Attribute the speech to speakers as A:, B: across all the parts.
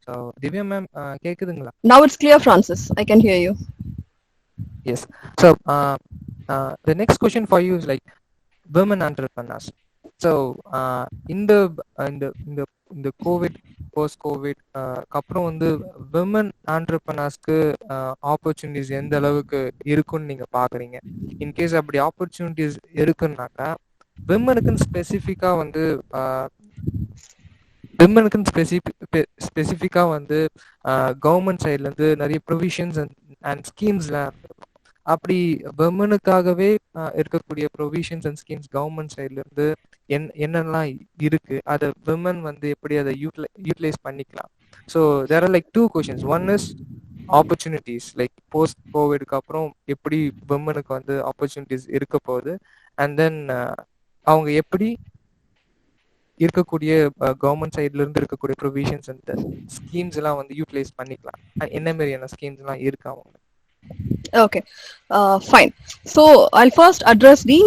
A: So Divya ma'am, கேக்குதுங்களா?
B: Now it's clear, Francis. I can hear you.
A: Yes. So the next question for you is like women entrepreneurs. So இந்த இந்த இந்த இந்த Covid post Covid அப்புறம் வந்து women ஆண்டர்பிரனர்ஸ்க்கு opportunities எந்த அளவுக்கு இருக்குன்னு நீங்க பாக்குறீங்க? இன்கேஸ் அப்படி ஆப்பர்ச்சுனிட்டிஸ் இருக்குன்னாக்கா விமனுக்குன்னு ஸ்பெசிஃபிக்கா வந்து கவர்மெண்ட் சைட்ல இருந்து நிறைய ப்ரொவிஷன்ஸ் அண்ட் ஸ்கீம்ஸ்லாம் அப்படி விமனுக்காகவே இருக்கக்கூடிய ப்ரொவிஷன்ஸ் அண்ட் ஸ்கீம்ஸ் கவர்மெண்ட் சைட்ல இருந்து என்னெல்லாம் இருக்கு, அதை விமன் வந்து எப்படி அதை யூட்டிலைஸ் பண்ணிக்கலாம்? So there are like two questions. One is opportunities, like post கோவிட்க்கு அப்புறம் எப்படி விமனுக்கு வந்து ஆப்பர்ச்சுனிட்டிஸ் இருக்க போகுது, அண்ட் தென் அவங்க எப்படி இருக்கக்கூடிய கவர்மெண்ட் சைட்ல இருந்து இருக்கக்கூடிய ப்ரொவிஷன்ஸ் அண்ட் ஸ்கீம்ஸ் எல்லாம் வந்து யூட்டிலைஸ் பண்ணிக்கலாம். என்ன மாதிரியான ஸ்கீம்ஸ் எல்லாம் இருக்கு அவங்க?
B: Okay, fine. So I'll first address the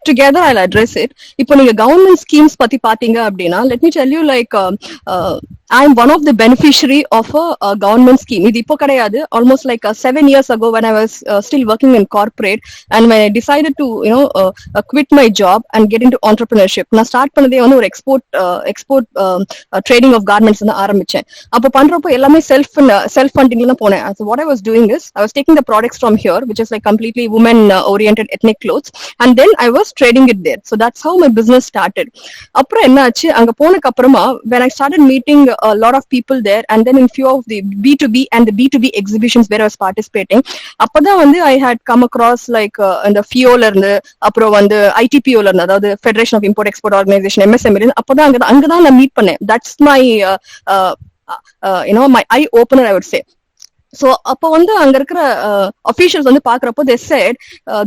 B: together I'll address it. Ipo neenga government schemes patti pathinga appadina, let me tell you, like I am one of the beneficiary of a government scheme. Idu ipo kadayadu, almost like 7 years ago when I was still working in corporate, and when I decided to quit my job and get into entrepreneurship. Na start pannadhe vandu or export trading of garments na aarambichen. Appo pandrappo ellame self funding la ponen. So what I was doing is I was taking the products from here, which is like completely women oriented ethnic clothes, and then I was trading it there. So that's how my business started. Appo enna aachu, anga ponak apparama when I started meeting a lot of people there, and then in few of the B2B and the B2B exhibitions where I was participating, appada vandu I had come across like in the FIO la irundhu apro vandu ITPO la irundhu, adhaadu Federation of Import Export Organization, MSME la appada anga dhaan na meet pannen. That's my my eye opener, I would say. So அப்போ வந்து அங்க இருக்கிற officials வந்து பாக்குறப்போ they said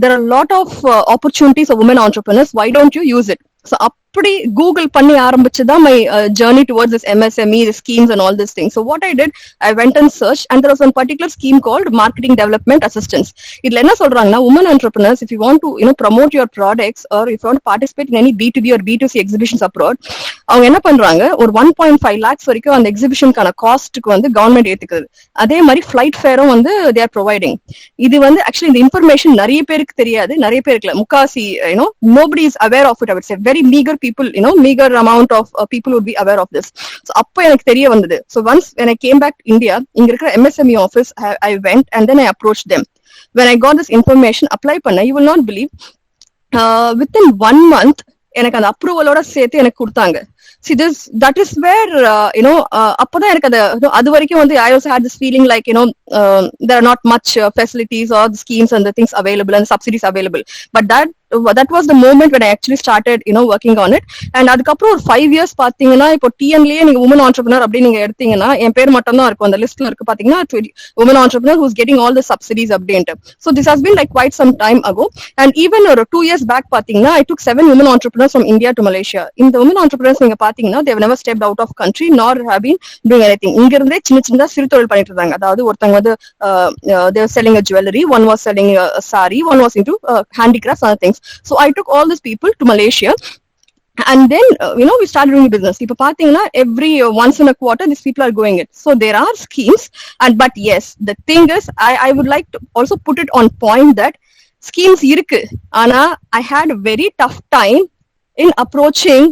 B: there are a lot of opportunities for women entrepreneurs, why don't you use it? So அப்படி Google பண்ணி ஆரம்பிச்சுதான் my journey towards this MSME, the schemes and all these things. So what I did, I went and searched, and there was one particular scheme called marketing development assistance. இதுல என்ன சொல்றாங்கன்னா, women entrepreneurs, if you want to promote your products, or if you want to participate in any B2B or B2C exhibitions abroad, அவங்க என்ன பண்றாங்க, ஒரு 1.5 lakhs வரைக்கும் அந்த எக்ஸிபிஷனுக்கான காஸ்ட்டுக்கு வந்து கவர்மெண்ட் ஏத்துக்குது. அதே மாதிரி ஃபிளைட் ஃபேரும் வந்து they are providing. இது வந்து ஆக்சுவலி இந்த இன்ஃபர்மேஷன் நிறைய பேருக்கு தெரியாது, நிறைய பேருக்கு முக்காசி nobody is aware of it. I would say very meager people, meager amount of people would be aware of this. So அப்போ எனக்கு தெரிய வந்தது. So once when I came back to India, இங்க இருக்கிற MSME office, I went and then I approached them. When I got this information, apply பண்ண, you will not believe, within 1 month எனக்கு அந்த அப்ரூவலோட சேர்த்து எனக்கு கொடுத்தாங்க. See this, that is where அப்பதான் எனக்கு அது வரைக்கும் வந்து I also had this feeling like there are not much facilities or the schemes and the things available and subsidies available, but that was the moment when I actually started working on it. And அதுக்கப்புறம் ஒரு 5 years பாத்தீங்கன்னா, இப்போ TNலயே நீங்க women entrepreneur அப்படி நீங்க எடுத்தீங்கன்னா என் பேர் மட்டும் தான் இருக்கும் அந்த லிஸ்ட்ல இருக்கு. பாத்தீங்கன்னா women entrepreneur who's getting all the subsidies அப்படின்ட்டு. So this has been like quite some time ago. And even ஒரு 2 years back பாத்தீங்கன்னா, I took 7 women entrepreneurs from India to Malaysia. இந்த women entrepreneurs நீங்க பாத்தீங்கன்னா, they have never stepped out of country nor have been doing anything. இங்க இருந்தே சின்ன சிறு தொழில் பண்ணிட்டு இருந்தாங்க. அதாவது ஒருத்தங்க வந்து they were selling a jewelry, one was selling a sari, one was into handicrafts, other things. So I took all these people to Malaysia, and then we started doing business. Ipo pathina every once in a quarter these people are going it. So there are schemes, but yes, the thing is I would like to also put it on point that schemes irukku, ana I had a very tough time in approaching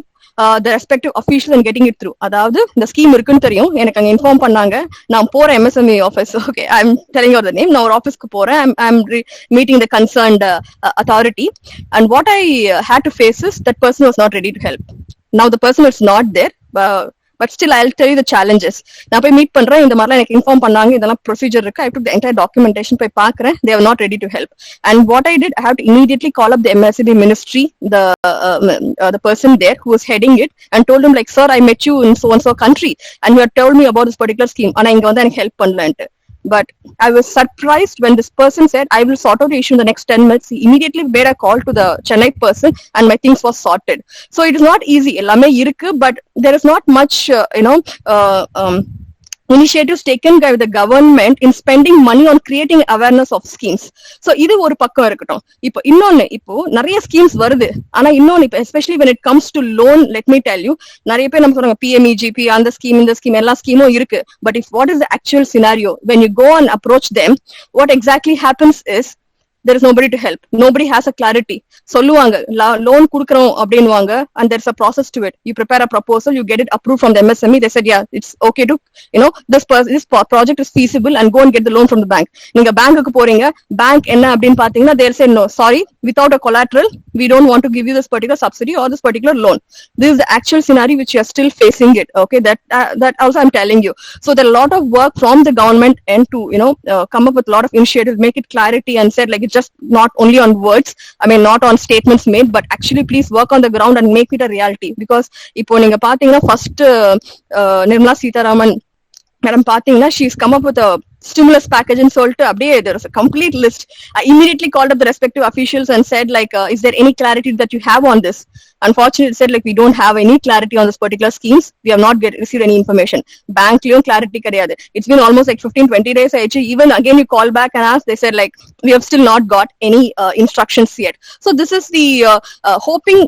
B: the respective officials and getting it through. அதாவது இந்த scheme இருக்குன்னு தெரியும், எனக்கு அங்க inform பண்ணாங்க. நான் போறேன் MSME office, okay, I am telling you the name. நான் ஒரு ஆஃபீஸ்க்கு போறேன், I am meeting the concerned authority, and what I had to face is that person was not ready to help. Now the person is not there, but still I'll tell you the challenges. நான் போய் meet பண்றேன், இந்த மாதிரிலாம் எனக்கு inform பண்ணாங்க, இதெல்லாம் procedure இருக்கு. I took the entire documentation, போய் பாக்குறேன், they are not ready to help. And what I did, I have to immediately call up the MSME ministry, the person there who was heading it, and told him like, sir, I met you in so and so country and you had told me about this particular scheme, ஆனா இங்க வந்து எனக்கு help பண்ணலன்ட்டு. But I was surprised when this person said, I will sort out the issue in the next 10 minutes. He immediately made a call to the Chennai person and my things were sorted. So it is not easy. Ellame irukku, but there is not much, initiatives taken by the government in spending money on creating awareness of schemes. So இது ஒரு பக்கம் இருக்கட்டும். இப்போ இன்னொன்னு, இப்போ நிறைய schemes வருது, ஆனா இன்னொன்னு இப்போ especially when it comes to loan, let me tell you, நிறைய பேர் நம்ம சொல்றாங்க PMEGP அந்த ஸ்கீம் இந்த ஸ்கீம் எல்லா ஸ்கீமும் இருக்கு. But if what is the actual scenario when you go and approach them, what exactly happens is there is nobody to help. Nobody has a clarity. சொல்லுவாங்க loan குடுக்குறோம் அப்படின்னுவாங்க, and there's a process to it. You prepare a proposal, you get it approved from the MSME. They said, yeah, it's okay to, this project is feasible and go and get the loan from the bank. நீங்க பேங்க்குக்கு போறீங்க, bank என்ன அப்படின்னு பாத்தீங்கன்னா they'll say, no, sorry, without a collateral, we don't want to give you this particular subsidy or this particular loan. This is the actual scenario which you are still facing it. Okay, that also I'm telling you. So there are a lot of work from the government and to, come up with a lot of initiatives, make it clarity and said like, just not only on words, I mean not on statements made, but actually please work on the ground and make it a reality. Because இப்போ நீங்க பாத்தீங்கன்னா first Nirmala Sitharaman madam பாத்தீங்கன்னா she's come up with a stimulus package and சொல்லிட்டு அப்படியே there was a complete list. I immediately called up the respective officials and said like, is there any clarity that you have on this? Unfortunately, it said like, we don't have any clarity on this particular schemes. We have not received any information. Bankலயும் clarity கிடையாது. It's been almost like 15-20 days ஆயிடுச்சு. Even again you call back and ask, they said like, we have still not got any instructions yet. So this is the hoping.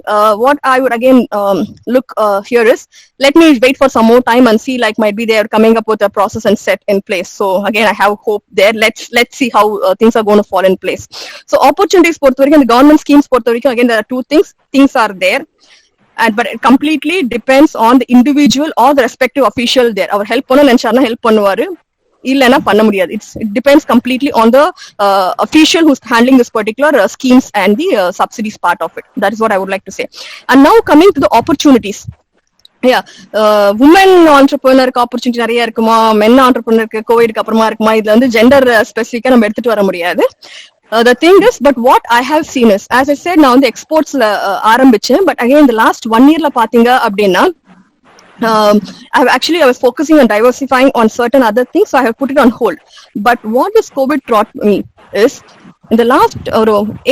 B: What I would again look here is, let me wait for some more time and see like might be they are coming up with a process and set in place. So again, I have hope there. Let's see how things are going to fall in place. So opportunities பொறுத்த வரைக்கும், the government schemes பொறுத்த வரைக்கும், again there are two things are there. But it completely depends on the individual or the respective official there. Our help பண்ண நினைச்சாருன்னா help பண்ணுவாரு, இல்லைன்னா பண்ண முடியாது. It depends completely on the official who's handling this particular schemes and the subsidies part of it. That is what I would like to say. And now coming to the opportunities. Women ஆண்டர்பிரினருக்கு opportunity நிறைய இருக்குமா, மென் ஆண்டர்பிரினருக்கு கோவிட்க்கு அப்புறமா இருக்குமா, இதுல வந்து gender ஸ்பெசிஃபிக்கா நம்ம எடுத்துட்டு வர முடியாது. The thing is, but what I have seen is, as I said, நான் வந்து எக்ஸ்போர்ட்ஸ்ல ஆரம்பிச்சேன். But again, the last 1 yearல பாத்தீங்க அப்படின்னா, I was focusing on diversifying on certain other things, so I have put it on hold. But what this COVID taught me is, in the last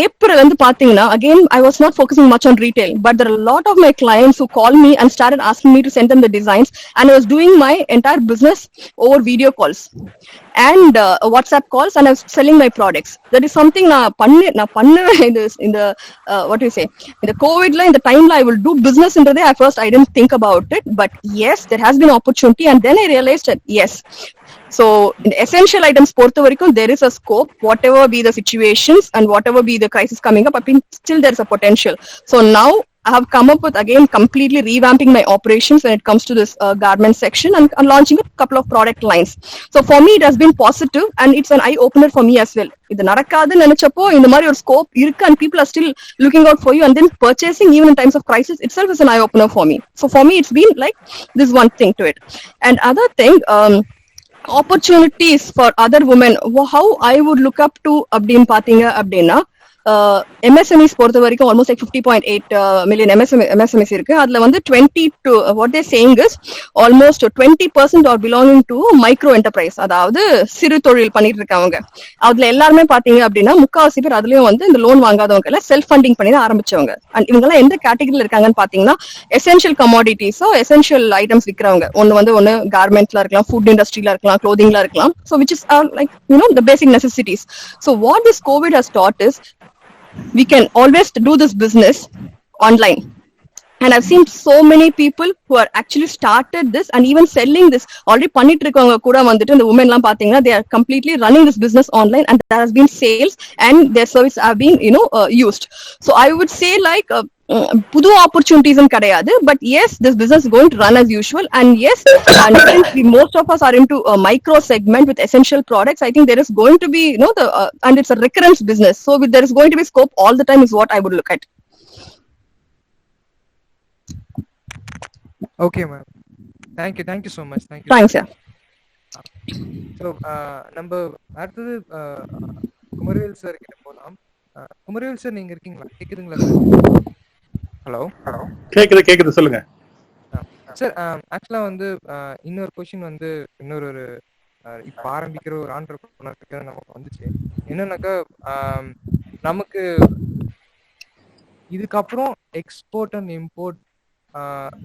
B: April வந்து பாத்தீங்கன்னா, again I was not focusing much on retail, but there are a lot of my clients who called me and started asking me to send them the designs, and I was doing my entire business over video calls and WhatsApp calls, and I was selling my products. That is something நான் பண்ணுவேன் in the what do you say, in the COVID-ல, in the time-ல I will do businessன்றதே at first I didn't think about it, but yes, there has been opportunity, and then I realized that yes. So in the essential items பொறுத்த வரைக்கும், there is a scope, whatever be the situations and whatever be the crisis coming up, I think still there is a potential. So now I have come up with again completely revamping my operations when it comes to this garment section and launching a couple of product lines. So for me it has been positive, and it's an eye opener for me as well. இது நடக்காதுன்னு நினைச்சப்போ இந்த மாதிரி ஒரு scope இருக்கு, and people are still looking out for you, and then purchasing even in times of crisis itself is an eye opener for me. So for me it's been like this one thing to it. And other thing, opportunities for other women, how I would look up to அப்படின்னு பாத்தீங்க அப்படின்னா, MSMEs பொறுத்த வரைக்கும் almost like 50.8 million MSMEs இருக்கு. அதுல வந்து 20 to what they're saying is almost 20% are belonging to micro enterprise, அதாவது சிறு தொழில் பண்ணிட்டு இருக்கவங்க. அதுல எல்லாருமே பாத்தீங்க அப்படின்னா முக்காவாசி பேர் அதுலயும் வந்து இந்த லோன் வாங்காதவங்க எல்லாம் செல்ஃப் ஃபண்டிங் பண்ணி தான் ஆரம்பிச்சவங்க. அண்ட் இவங்க எல்லாம் எந்த கேட்டகரியில இருக்காங்கன்னு பாத்தீங்கன்னா, எசென்ஷியல் கமாடிட்டிஸோ எசென்ஷியல் ஐட்டம்ஸ் விற்கிறவங்க. ஒன்னு கார்மெண்ட்ல இருக்கலாம், ஃபுட் இண்டஸ்ட்ரியில இருக்கலாம், க்ளோதிங்ல இருக்கலாம். So which is like the basic necessities. So what this COVID has taught is, we can always do this business online, and I've seen so many people who are actually started this and even selling this already பண்ணிட்டு இருக்கவங்க கூட வந்துட்டு இந்த women எல்லாம் பாத்தீங்கன்னா, they are completely running this business online, and there has been sales and their service have been used. So I would say like புது ஆப்பர்ச்சுனிட்டிஸும் கிடையாது, but yes this business going to run as usual. And yes, most of us are into a micro segment with essential products. I think there is going to be and it's a recurrence business, so there is going to be scope all the time is what I would look at.
A: Okay ma'am, thank you so much.
B: Thanks yeah.
A: So நம்ம அடுத்தது Kumaravel sir கிட்ட போலாம். Kumaravel sir நீங்க இருக்கீங்களா? கேக்குதுங்களா sir? Hello
C: கேக்குது சொல்லுங்க
A: sir. ஆக்சுவலா வந்து இன்னொரு கொஸ்டின் வந்து இன்னொரு இப்ப ஆரம்பிக்கிற ஒரு ஆண்டர்பிரினர் நமக்கு வந்துச்சு. என்னன்னாக்கா, நமக்கு இதுக்கப்புறம் எக்ஸ்போர்ட் அண்ட் இம்போர்ட்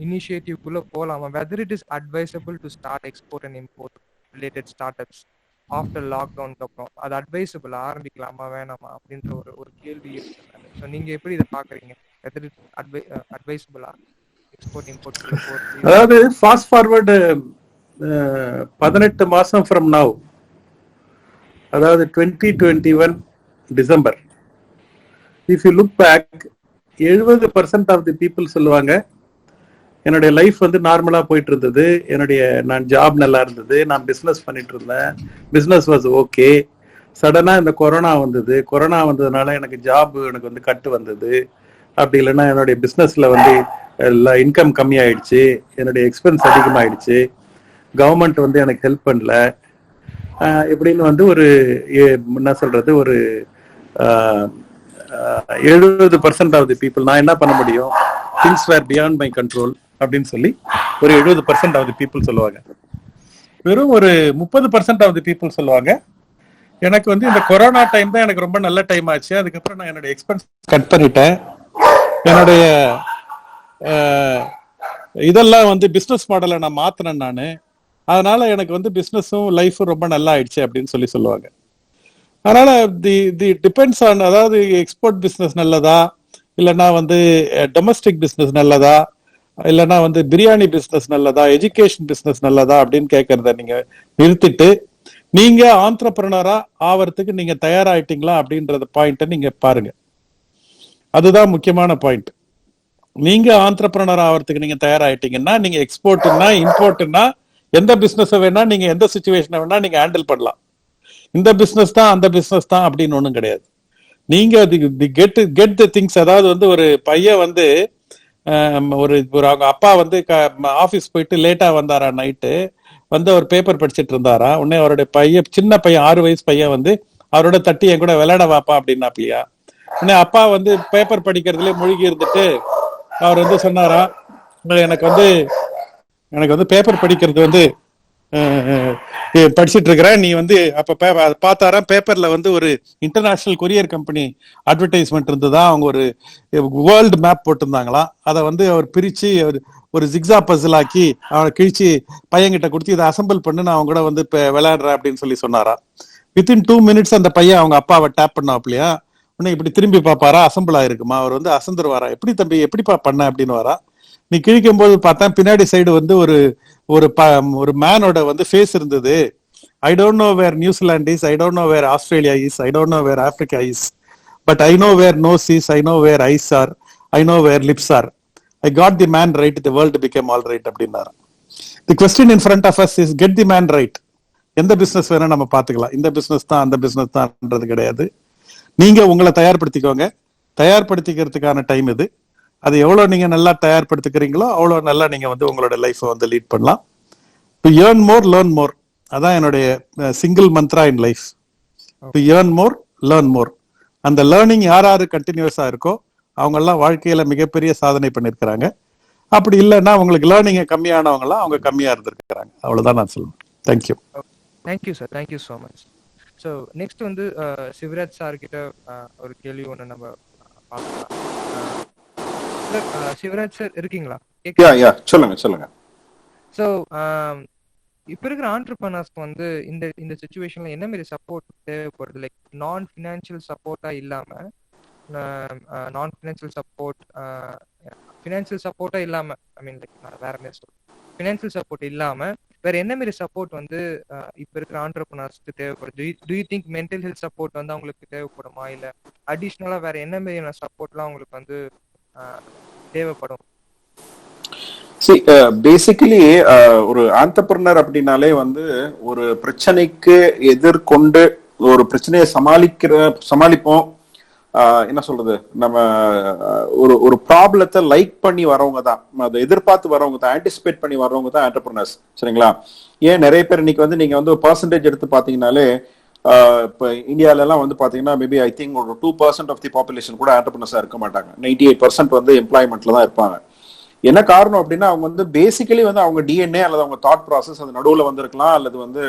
A: இனிஷியேட்டிவ்க்குள்ள போலாமா? Whether it is advisable to start export and import related start ups after லாக்டவுனுக்கு அப்புறம் அது அட்வைசபிள் ஆரம்பிக்கலாமா வேணாமா அப்படின்ற ஒரு ஒரு கேள்வி இருக்கு. ஸோ நீங்க எப்படி இதை பாக்குறீங்க? எது அட்வைசபிளா எக்ஸ்போர்ட் இம்போர்ட்குள்ள போறது?
C: அதாவது ஃபாஸ்ட் ஃபார்வர்டு 18 மாசம் ஃப்ரம் நவ், அதாவது 2021 December, if you look back, 70% of the people சொல்லுவாங்க என்னுடைய லைஃப் வந்து நார்மலா போயிட்டு இருந்தது, நான் ஜாப் நல்லா இருந்தது, நான் பிஸ்னஸ் பண்ணிட்டு இருந்தேன், பிஸ்னஸ் வாஸ் ஓகே. சடனா இந்த கொரோனா வந்ததுனால எனக்கு வந்து கட்டு வந்தது, அப்படி இல்லைன்னா என்னுடைய பிஸ்னஸ்ல வந்து இன்கம் கம்மி ஆயிடுச்சு, என்னுடைய எக்ஸ்பென்ஸ் அதிகமாயிடுச்சு, கவர்மெண்ட் வந்து எனக்கு ஹெல்ப் பண்ணல, இப்படின்னு வந்து ஒரு என்ன சொல்றது ஒரு 70% ஆஃப் தி பீப்புள், நான் என்ன பண்ண முடியும், things were beyond my control அப்படின்னு சொல்லி ஒரு 70% ஆஃப் தி பீப்புள் சொல்லுவாங்க. வெறும் ஒரு 30% ஆஃப் தி பீப்புள் சொல்லுவாங்க எனக்கு வந்து இந்த கொரோனா டைம் தான் எனக்கு ரொம்ப நல்ல டைம் ஆச்சு, அதுக்கப்புறம் நான் என்னுடைய எக்ஸ்பென்ஸ் கட் பண்ணிட்டேன், என்னுடைய இதெல்லாம் வந்து பிஸ்னஸ் மாடலை நான் மாத்தினேன் நான், அதனால எனக்கு வந்து பிஸ்னஸும் லைஃபும் ரொம்ப நல்லா ஆயிடுச்சு அப்படின்னு சொல்லி சொல்லுவாங்க. அதனால தி டிபெண்ட்ஸ் ஆன், அதாவது எக்ஸ்போர்ட் பிஸ்னஸ் நல்லதா, இல்லைன்னா வந்து டொமஸ்டிக் பிஸ்னஸ் நல்லதா, இல்லைன்னா வந்து பிரியாணி பிஸ்னஸ் நல்லதா, எஜுகேஷன் பிஸ்னஸ் நல்லதா அப்படின்னு கேட்கறத நீங்க நிறுத்திட்டு நீங்க ஆண்டர்பிரனரா ஆவறதுக்கு நீங்க தயாராயிட்டீங்களா அப்படின்றத பாயிண்ட்டை நீங்க பாருங்க. அதுதான் முக்கியமான பாயிண்ட். நீங்க ஆண்டர்பிரனர் ஆவறதுக்கு நீங்க தயாராயிட்டீங்கன்னா நீங்க எக்ஸ்போர்ட்னா இம்போர்ட்னா எந்த பிசினஸ் வேணா நீங்க எந்த சிச்சுவேஷனை வேணா நீங்க ஹேண்டில் பண்ணலாம். இந்த பிசினஸ் தான் அந்த பிசினஸ் தான் அப்படின்னு ஒண்ணும் கிடையாது. நீங்க கெட் தி திங்ஸ். அதாவது வந்து ஒரு பையன் வந்து ஒரு அவங்க அப்பா வந்து ஆபீஸ் போயிட்டு லேட்டா வந்தாரா, நைட்டு வந்து அவர் பேப்பர் படிச்சுட்டு இருந்தாரா, உடனே அவருடைய பையன், சின்ன பையன் 6 வயசு பையன் வந்து அவரோட தட்டி என் கூட விளையாட வாப்பா அப்படின்னாப்லையா. உடனே அப்பா வந்து பேப்பர் படிக்கிறதுல மூழ்கி இருந்துட்டு அவர் வந்து சொன்னாரா, எனக்கு வந்து பேப்பர் படிக்கிறது வந்து படிச்சுட்டு இருக்கிறேன், நீ வந்து அப்ப பார்த்தாரா பேப்பர்ல வந்து ஒரு இன்டர்நேஷனல் கொரியர் கம்பெனி அட்வர்டைஸ்மெண்ட் இருந்ததா, அவங்க ஒரு வேர்ல்டு மேப் போட்டிருந்தாங்களாம். அதை வந்து அவர் பிரிச்சு ஒரு ஜிக்ஸா பசில் ஆக்கி அவனை கிழிச்சு பையன்கிட்ட கொடுத்து இதை அசம்பிள் பண்ணு, நான் அவங்க கூட வந்து விளையாடுறேன் அப்படின்னு சொல்லி சொன்னாரா. வித்தின் 2 மினிட்ஸ் அந்த பையன் அவங்க அப்பாவை டேப் பண்ணாப்லையா. உடனே இப்படி திரும்பி பாப்பாரா, அசம்பிள் ஆயிருக்குமா, அவர் வந்து அசந்துருவாரா, எப்படி தம்பி எப்படிப்பா பண்ண அப்படின்னு வரா. நீ கிழிக்கும் போது பார்த்தா பின்னாடி சைடு வந்து ஒரு மேனோட வந்து ஃபேஸ் இருந்தது. I don't know where New Zealand is, I don't know where Australia is, I don't know where Africa is, but I know where nose is, I know where eyes are, I know where lips are, I got the man right, the world became all right அப்படின்னாரு. The question in front of us is get the man right. எந்த business வேணா நம்ம பாத்துக்கலாம், இந்த business தான் அந்த business தான்ன்றது கிடையாது. நீங்க உங்களை தயார்படுத்திக்கோங்க. தயார்படுத்திக்கிறதுக்கான டைம் இது. அது எவ்வளவு நீங்க நல்லா தயார்படுத்திக்கிறீங்களோ அவ்வளவு நல்லா நீங்க வந்து உங்களோட லைஃபை வந்து லீட் பண்ணலாம். To earn more learn more, அதான் என்னுடைய single Mantra in life. To earn more learn more. அந்த லேர்னிங் யாரு கண்டினியூஸா இருக்கோ அவங்க எல்லாம் வாழ்க்கையில மிகப்பெரிய சாதனை பண்ணிருக்கிறாங்க. அப்படி இல்லைன்னா உங்களுக்கு லேர்னிங் கம்மியானவங்க எல்லாம் அவங்க கம்மியா இருந்திருக்கிறாங்க. அவ்வளவுதான் நான் சொல்லுவேன். Thank you.
A: Thank you sir, thank you so much. So next வந்து சிவராஜ் சார் கிட்ட ஒரு கேள்வி ஒன்று நம்ம பார்க்கலாம். சிவராஜ் சார் இருக்கீங்களா?
D: சொல்லுங்க.
A: ஸோ இப்ப இருக்கிற ஆண்டர்பிரனர்ஸ்க்கு வந்து இந்த சிச்சுவேஷன்ல என்ன மாதிரி சப்போர்ட் தேவைப்படுது? லைக் நான் ஃபினான்ஷியல் சப்போர்ட்டா இல்லாம, நான் ஃபினான்ஷியல் சப்போர்ட்டா இல்லாம, ஐ மீன் லைக் நான் வேற மாதிரி சொல்றேன், ஃபினான்ஷியல் சப்போர்ட் இல்லாம வேற என்ன மாதிரி சப்போர்ட் வந்து இப்ப இருக்கிற ஆண்டர்பிரனர்ஸ்க்கு தேவைப்படுது? To you think mental health support வந்து அவங்களுக்கு தேவைப்படுமா, இல்ல அடிஷ்னலா வேற என்ன மாதிரியான சப்போர்ட்லாம் அவங்களுக்கு வந்து தேவைப்படும்?
D: பேசிக்கலி ஒரு ஆண்டர்பிரனர் அப்படின்னாலே வந்து ஒரு பிரச்சனைக்கு எதிர்கொண்டு ஒரு பிரச்சனையை சமாளிப்போம். என்ன சொல்றது, நம்ம ஒரு ப்ராப்ளத்தை லைக் பண்ணி வரவங்க தான், அதை எதிர்பார்த்து வரவங்க தான், ஆன்டிசிபேட் பண்ணி வரவங்க தான் ஆண்டர்பிரனர்ஸ். சரிங்களா? ஏன் நிறைய பேர் இன்னைக்கு வந்து நீங்க வந்து பர்சன்டேஜ் எடுத்து பாத்தீங்கன்னாலே இப்போ இந்தியால எல்லாம் வந்து பாத்தீங்கன்னா மேபி ஐ திங்க் ஒரு 2% ஆஃப் தி பாப்புலேஷன் கூட ஆண்டர்பிரனர்ஸா இருக்க மாட்டாங்க. 98% வந்து எம்ப்ளாய்மெண்ட்ல தான் இருப்பாங்க. என்ன காரணம் அப்படின்னா அவங்க வந்து பேசிக்கலி வந்து அவங்க டிஎன்ஏ அல்லது அவங்க தாட் ப்ராசஸ் அது நடுவில் வந்திருக்கலாம், அல்லது வந்து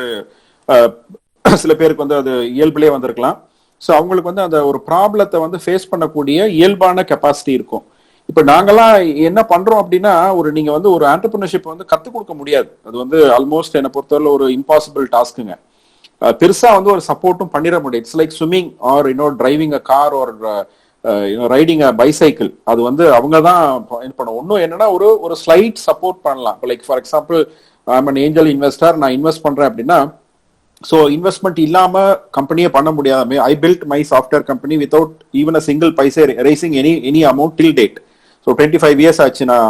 D: சில பேருக்கு வந்து அது இயல்பிலே வந்திருக்கலாம். ஸோ அவங்களுக்கு வந்து அந்த ஒரு ப்ராப்ளத்தை வந்து ஃபேஸ் பண்ணக்கூடிய இயல்பான கெப்பாசிட்டி இருக்கும். இப்ப நாங்கெல்லாம் என்ன பண்றோம் அப்படின்னா, நீங்க வந்து ஒரு ஆண்டர்பிரினர்ஷிப் வந்து கத்துக் கொடுக்க முடியாது. அது வந்து ஆல்மோஸ்ட் என்ன பொறுத்தவரை ஒரு இம்பாசிபிள் டாஸ்க்குங்க. பெருசா வந்து ஒரு சப்போர்ட்டும் பண்ணிட முடியும். It's like swimming or driving a car or riding a bicycle. அது வந்து அவங்க தான் இது பண்ணணும். ஒன்னும் என்னன்னா ஒரு ஸ்லைட் சப்போர்ட் பண்ணலாம். Like for example, I'm an angel investor, நான் இன்வெஸ்ட் பண்றேன் அப்படின்னா, ஸோ இன்வெஸ்ட்மெண்ட் இல்லாம கம்பெனியே பண்ண முடியாத. I build my software company without even a single paise raising any amount till date. So 25 years ஆச்சு நான்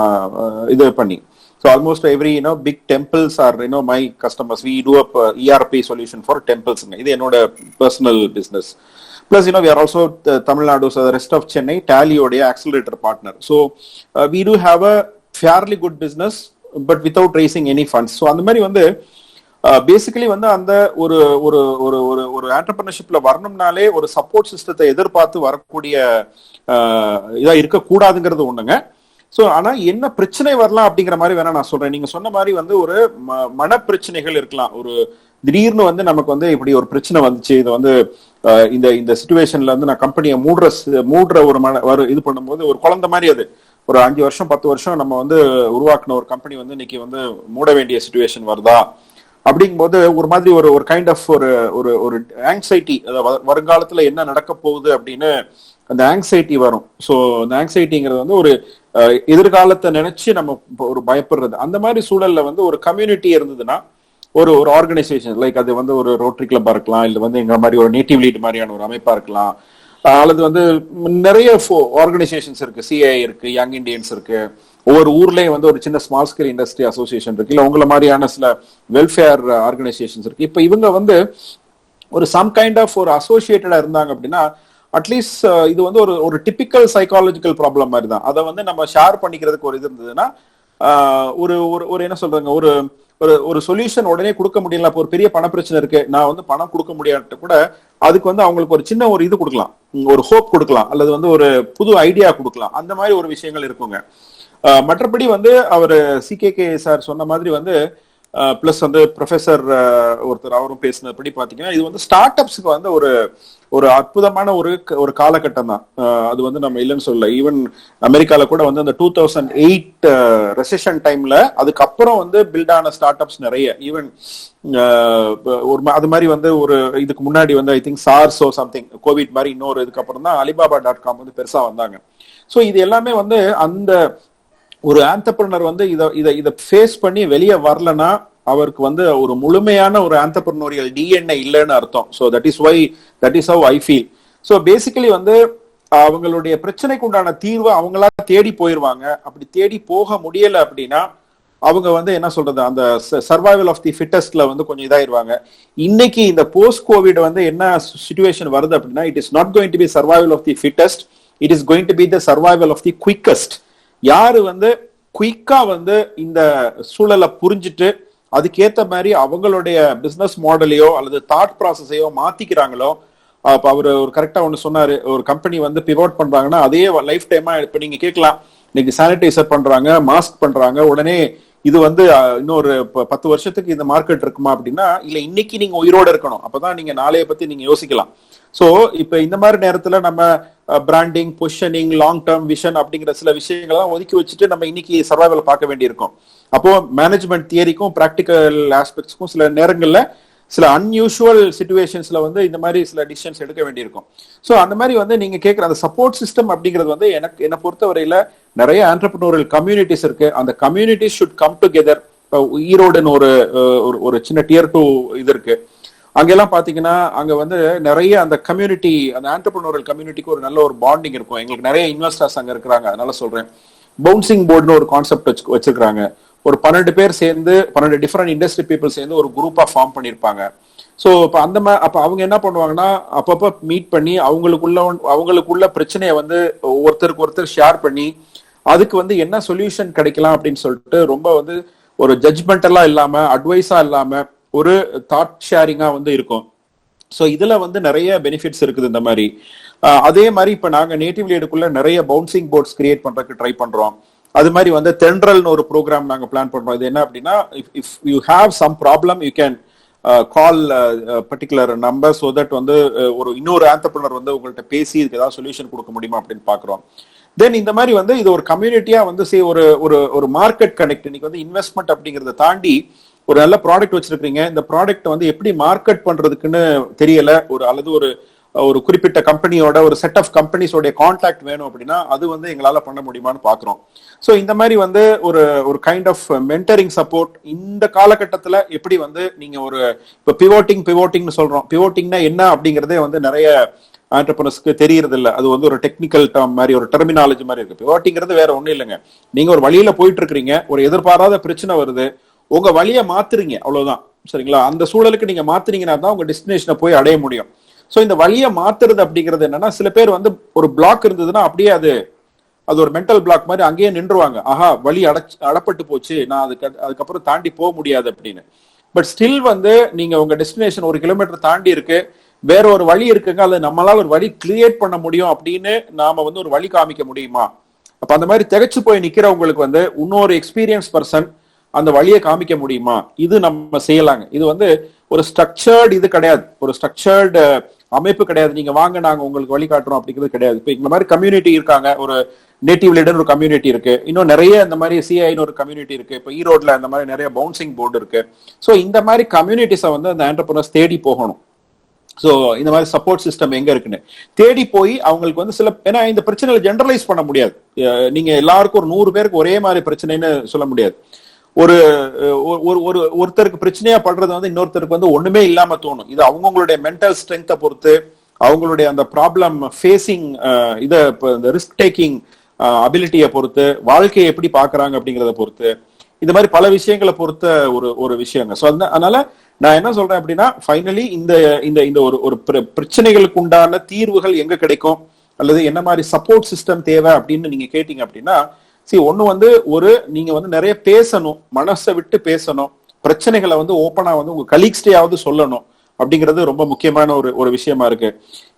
D: இது பண்ணி. So almost every big temples are my customers. We do up ERP solution for டெம்பிள்ஸ்ங்க. இது என்னோட personal business. Plus, we are also Tamil Nadu, so the rest of Chennai, Tally accelerator partner. So, we do have a fairly good business, but without raising any funds. So, அந்த மாதிரி வந்து basically வந்து அந்த ஒரு ஒரு ஒரு ஒரு ஒரு ஆண்டர்பிரினர்ஷிப்ல வரணும்னாலே ஒரு சப்போர்ட் சிஸ்டத்தை எதிர்பார்த்து வரக்கூடிய இதா இருக்கக்கூடாதுங்கிறது ஒண்ணுங்க. ஸோ ஆனா என்ன பிரச்சனை வரலாம் அப்படிங்கிற மாதிரி வேணா நான் சொல்றேன். நீங்க சொன்ன மாதிரி வந்து ஒரு மனப்பிரச்சனைகள் இருக்கலாம். ஒரு திடீர்னு வந்து நமக்கு வந்து இப்படி ஒரு பிரச்சனை வந்துச்சு, இது வந்து இந்த சிச்சுவேஷன்ல வந்து நான் கம்பெனியை மூடுற ஒரு இது பண்ணும்போது ஒரு குழந்தை மாதிரி, அது ஒரு 5 வருஷம் 10 வருஷம் நம்ம வந்து உருவாக்குன ஒரு கம்பெனி வந்து இன்னைக்கு வந்து மூட வேண்டிய சிச்சுவேஷன் வருதா அப்படிங்கும்போது ஒரு மாதிரி ஒரு கைண்ட் ஆஃப் ஒரு ஆங்ஸைட்டி, வருங்காலத்துல என்ன நடக்க போகுது அப்படின்னு அந்த ஆங்ஸைட்டி வரும். ஸோ அந்த ஆங்ஸைட்டிங்கிறது வந்து ஒரு எதிர்காலத்தை நினைச்சு நம்ம ஒரு பயப்படுறது. அந்த மாதிரி சூழல்ல வந்து ஒரு கம்யூனிட்டி இருந்ததுன்னா, ஒரு ஆர்கனைசேஷன் லைக் அது வந்து ஒரு ரோட்டரி கிளப்பா இருக்கலாம், இல்ல வந்து எங்க மாதிரி ஒரு நேட்டிவ் லீட் மாதிரியான ஒரு அமைப்பா இருக்கலாம், அல்லது வந்து நிறைய ஆர்கனைசேஷன்ஸ் இருக்கு. CI இருக்கு, யங் இண்டியன்ஸ் இருக்கு, ஒவ்வொரு ஊர்லயும் வந்து ஒரு சின்ன ஸ்மால் ஸ்கேல் இண்டஸ்ட்ரி அசோசியேஷன் இருக்கு, இல்ல உங்களை மாதிரியான சில வெல்ஃபேர் ஆர்கனைசேஷன்ஸ் இருக்கு. இப்ப இவங்க வந்து ஒரு சம் கைண்ட் ஆஃப் ஒரு அசோசியேட்டடா இருந்தாங்க அப்படின்னா, அட்லீஸ்ட் இது வந்து ஒரு டிபிக்கல் சைக்காலஜிக்கல் ப்ராப்ளம் மாதிரி தான். அதை வந்து நம்ம ஷேர் பண்ணிக்கிறதுக்கு ஒரு இது இருந்ததுன்னா, ஒரு என்ன சொல்றாங்க, ஒரு சொல்யூஷன் உடனே கொடுக்க முடியல. இப்போ ஒரு பெரிய பண பிரச்சனை இருக்கு, நான் வந்து பணம் கொடுக்க முடியாட்ட கூட அதுக்கு வந்து அவங்களுக்கு ஒரு சின்ன ஒரு இது கொடுக்கலாம், ஒரு ஹோப் கொடுக்கலாம், அல்லது வந்து ஒரு புது ஐடியா கொடுக்கலாம். அந்த மாதிரி ஒரு விஷயங்கள் இருக்குங்க. மற்றபடி வந்து அவர் CKK சார் சொன்ன மாதிரி வந்து பிளஸ் வந்து ப்ரொஃபசர் ஒருத்தர் அவரும் பேசினபடி பாத்தீங்கன்னா, இது வந்து ஸ்டார்ட் அப்ஸுக்கு வந்து ஒரு அற்புதமான ஒரு காலகட்டம் தான். அது வந்து நம்ம இல்லைன்னு சொல்லல. ஈவன் அமெரிக்கால கூட வந்து அந்த 2008 ரெசெஷன் டைம்ல அதுக்கப்புறம் வந்து பில்ட் ஆன ஸ்டார்ட் அப்ஸ் நிறைய. ஈவன் அது மாதிரி வந்து இதுக்கு முன்னாடி வந்து ஐ திங்க் சார்ஸோ சம்திங் கோவிட் மாதிரி இன்னொரு இதுக்கப்புறம் தான் Alibaba.com வந்து பெருசா வந்தாங்க. ஸோ இது எல்லாமே வந்து அந்த ஒரு ஆண்டர்பிரினர் வந்து இதை ஃபேஸ் பண்ணி வெளியே வரலன்னா அவருக்கு வந்து ஒரு முழுமையான ஒரு ஆண்டர்பிரினோரியல் DNA இல்லைன்னு அர்த்தம். So that is how I feel. So basically வந்து அவங்களுடைய பிரச்சனைக்கு உண்டான தீர்வை அவங்களா தேடி போயிருவாங்க. அப்படி தேடி போக முடியல அப்படின்னா அவங்க வந்து என்ன சொல்றது, அந்த சர்வைவல் ஆஃப் தி ஃபிட்டஸ்ட்ல வந்து கொஞ்சம் இதாயிருவாங்க. இன்னைக்கு இந்த போஸ்ட் கோவிட் வந்து என்ன சிச்சுவேஷன் வருது அப்படின்னா, it is not going to be survival of the fittest, it is going to be the survival of the quickest. யாரு வந்து குயிக்கா வந்து இந்த சூழலை புரிஞ்சுட்டு அதுக்கேற்ற மாதிரி அவங்களுடைய பிசினஸ் மாடலையோ அல்லது தாட் ப்ராசஸையோ மாத்திக்கிறாங்களோ. அப்ப அவர் ஒரு கரெக்டா ஒண்ணு சொன்னாரு, ஒரு கம்பெனி வந்து பிவோட் பண்றாங்கன்னா அதே லைஃப் டைமா இப்ப நீங்க கேட்கலாம், இன்னைக்கு சானிடைசர் பண்றாங்க, மாஸ்க் பண்றாங்க, உடனே இது வந்து இன்னொரு 10 வருஷத்துக்கு இந்த மார்க்கெட் இருக்குமா அப்படின்னா இல்ல, இன்னைக்கு நீங்க உயிரோட இருக்கணும், அப்பதான் நீங்க நாளைய பத்தி நீங்க யோசிக்கலாம். சோ இப்ப இந்த மாதிரி நேரத்துல நம்ம branding, positioning, long term vision அப்படிங்கிற சில விஷயங்கள்லாம் ஒதுக்கி வச்சுட்டு நம்ம இன்னைக்கு சர்வைவல் பார்க்க வேண்டியிருக்கும். அப்போ மேனேஜ்மெண்ட் தியரிக்கும் பிராக்டிக்கல் ஆஸ்பெக்ட்ஸ்க்கும் சில நேரங்கள்ல சில அன்யூஷுவல் சிச்சுவேஷன்ஸ்ல வந்து இந்த மாதிரி சில டிசிஷன்ஸ் எடுக்க வேண்டியிருக்கும். ஸோ அந்த மாதிரி வந்து நீங்க கேட்குற அந்த சப்போர்ட் சிஸ்டம் அப்படிங்கிறது வந்து என்னை பொறுத்தவரையில நிறைய ஆண்டர்பிரினோரியல் கம்யூனிட்டிஸ் இருக்கு. அந்த கம்யூனிட்டிஸ் ஷுட் கம் டுகெதர். ஈரோடுன்னு ஒரு சின்ன Tier 2 இது இருக்கு. அங்கெல்லாம் பாத்தீங்கன்னா அங்க வந்து நிறைய அந்த கம்யூனிட்டி, அந்த ஆண்டர்பிரினோரியல் கம்யூனிட்டிக்கு ஒரு நல்ல ஒரு பாண்டிங் இருக்கும். எங்களுக்கு நிறைய இன்வெஸ்டர்ஸ் அங்க இருக்கிறாங்க, அதனால சொல்றேன். பவுன்சிங் போர்டுன்னு ஒரு கான்செப்ட் வச்சிருக்காங்க. ஒரு 12 பேர் சேர்ந்து 12 டிஃபரெண்ட் இண்டஸ்ட்ரி பீப்புள் சேர்ந்து ஒரு குரூப்பா ஃபார்ம் பண்ணிருப்பாங்க. ஸோ இப்போ அப்ப அவங்க என்ன பண்ணுவாங்கன்னா, அப்பப்ப மீட் பண்ணி அவங்களுக்குள்ள பிரச்சனையை வந்து ஒருத்தருக்கு ஒருத்தர் ஷேர் பண்ணி அதுக்கு வந்து என்ன சொல்யூஷன் கிடைக்கலாம் அப்படின்னு சொல்லிட்டு ரொம்ப வந்து ஒரு ஜட்ஜ்மெண்டெல்லாம் இல்லாம, அட்வைஸா இல்லாம ஒரு தாட் ஷேரிங்கா வந்து இருக்கும். ஸோ இதுல வந்து நிறைய பெனிஃபிட்ஸ் இருக்குது இந்த மாதிரி. அதே மாதிரி இப்ப நாங்க நேட்டிவ் லீடுக்குள்ள நிறைய பவுன்சிங் போர்ட்ஸ் கிரியேட் பண்றதுக்கு ட்ரை பண்றோம். அது மாதிரி வந்து தென்றல்னு ஒரு ப்ரோக்ராம் நாங்க பிளான் பண்றோம். இது என்ன அப்படின்னா, if you have some problem you can call particular number, so that வந்து இன்னொரு ஆண்டர்பிரினர் வந்து உங்கள்கிட்ட பேசி இதுக்கு ஏதாவது சொல்யூஷன் கொடுக்க முடியுமா அப்படின்னு பாக்குறோம். தென் இந்த மாதிரி வந்து இது ஒரு கம்யூனிட்டியா வந்து ஒரு ஒரு ஒரு மார்க்கெட் கனெக்ட். இன்னைக்கு வந்து இன்வெஸ்ட்மெண்ட் அப்படிங்கறத தாண்டி ஒரு நல்ல ப்ராடக்ட் வச்சிருக்கீங்க, இந்த ப்ராடக்ட் வந்து எப்படி மார்க்கெட் பண்றதுக்குன்னு தெரியல, ஒரு அல்லது ஒரு ஒரு குறிப்பிட்ட கம்பெனியோட ஒரு செட் ஆஃப் கம்பெனிஸோட கான்டாக்ட் வேணும் அப்படின்னா அது வந்து எங்களால பண்ண முடியுமான்னு பாக்குறோம். ஸோ இந்த மாதிரி வந்து ஒரு ஒரு கைண்ட் ஆஃப் மென்டரிங் சப்போர்ட் இந்த காலகட்டத்துல எப்படி வந்து நீங்க ஒரு இப்போ பிவோட்டிங்னு சொல்றோம். பிவோட்டிங்னா என்ன அப்படிங்கறதே வந்து நிறைய ஆண்டர்பிரனர்ஸ்க்கு தெரியறது இல்ல. அது வந்து ஒரு டெக்னிக்கல் டேர்ம் மாதிரி, ஒரு டெர்மினாலஜி மாதிரி இருக்கு. பிவோட்டிங்கிறது வேற ஒண்ணும் இல்லைங்க. நீங்க ஒரு வழியில போயிட்டு இருக்கிறீங்க, ஒரு எதிர்பாராத பிரச்சனை வருது, உங்க வழியை மாத்துறீங்க, அவ்வளவுதான். சரிங்களா? அந்த சூழலுக்கு நீங்க மாத்துறீங்கன்னா தான் உங்க டெஸ்டினேஷனை போய் அடைய முடியும். சோ இந்த வழியை மாத்துறது அப்படிங்கிறது என்னன்னா, சில பேர் வந்து ஒரு பிளாக் இருந்ததுன்னா அப்படியே அது ஒரு மென்டல் பிளாக் மாதிரி அங்கேயே நின்றுவாங்க. ஆஹா, வழி அடப்பட்டு போச்சு, நான் அதுக்கப்புறம் தாண்டி போக முடியாது அப்படின்னு. பட் ஸ்டில் வந்து நீங்க உங்க டெஸ்டினேஷன் 1 கிலோமீட்டர் தாண்டி இருக்கு, வேற ஒரு வழி இருக்குங்க, அது நம்மளால ஒரு வழி கிரியேட் பண்ண முடியும் அப்படின்னு நாம வந்து ஒரு வழி காமிக்க முடியுமா? அப்ப அந்த மாதிரி திகச்சு போய் நிக்கிறவங்களுக்கு வந்து இன்னொரு எக்ஸ்பீரியன்ஸ் பர்சன் அந்த வழியை காமிக்க முடியுமா? இது நம்ம செய்யலாங்க. இது வந்து ஒரு ஸ்ட்ரக்சர்டு இது கிடையாது, ஒரு ஸ்ட்ரக்சர்டு அமைப்பு கிடையாது. நீங்க வாங்க நாங்க உங்களுக்கு வழிகாட்டுறோம் அப்படிங்கிறது கிடையாது. இப்ப இந்த மாதிரி கம்யூனிட்டி இருக்காங்க, ஒரு நேட்டிவ் லீடர் ஒரு கம்யூனிட்டி இருக்கு, இன்னும் நிறைய இந்த மாதிரி சிஐன்னு ஒரு கம்யூனிட்டி இருக்கு, இப்போ ஈரோட்ல இந்த மாதிரி நிறைய பவுன்சிங் போர்டு இருக்கு. ஸோ இந்த மாதிரி கம்யூனிட்டிஸை வந்து அந்த ஆண்டர்பிரனர்ஸ் தேடி போகணும். ஸோ இந்த மாதிரி சப்போர்ட் சிஸ்டம் எங்க இருக்குன்னு தேடி போய் அவங்களுக்கு வந்து சில, ஏன்னா இந்த பிரச்சனைகளை ஜெனரலைஸ் பண்ண முடியாது. நீங்க எல்லாருக்கும் ஒரு 100 பேருக்கு ஒரே மாதிரி பிரச்சனைன்னு சொல்ல முடியாது. ஒரு ஒருத்தருக்கு பிரச்சனையா படுறது வந்து இன்னொருத்தருக்கு வந்து ஒண்ணுமே இல்லாம தோணும். இது அவங்களுடைய மென்டல் ஸ்ட்ரென்த்தை பொறுத்து, அவங்களுடைய அந்த ப்ராப்ளம் ஃபேஸிங் இதை இந்த ரிஸ்க் டேக்கிங் அபிலிட்டியை பொறுத்து, வாழ்க்கையை எப்படி பாக்குறாங்க அப்படிங்கிறத பொறுத்து, இந்த மாதிரி பல விஷயங்களை பொறுத்த ஒரு விஷயங்க. ஸோ அதனால நான் என்ன சொல்றேன் அப்படின்னா, ஃபைனலி இந்த இந்த இந்த ஒரு பிரச்சனைகளுக்கு உண்டான தீர்வுகள் எங்க கிடைக்கும் அல்லது என்ன மாதிரி சப்போர்ட் சிஸ்டம் தேவை அப்படின்னு நீங்க கேட்டீங்க அப்படின்னா, ஒண்ணு வந்து நீங்க வந்து நிறைய பேசணும், மனசை விட்டு பேசணும், பிரச்சனைகளை வந்து ஓப்பனா வந்து உங்க கலீக்ஸ்டையாவது சொல்லணும் அப்படிங்கிறது ரொம்ப முக்கியமான ஒரு விஷயமா இருக்கு.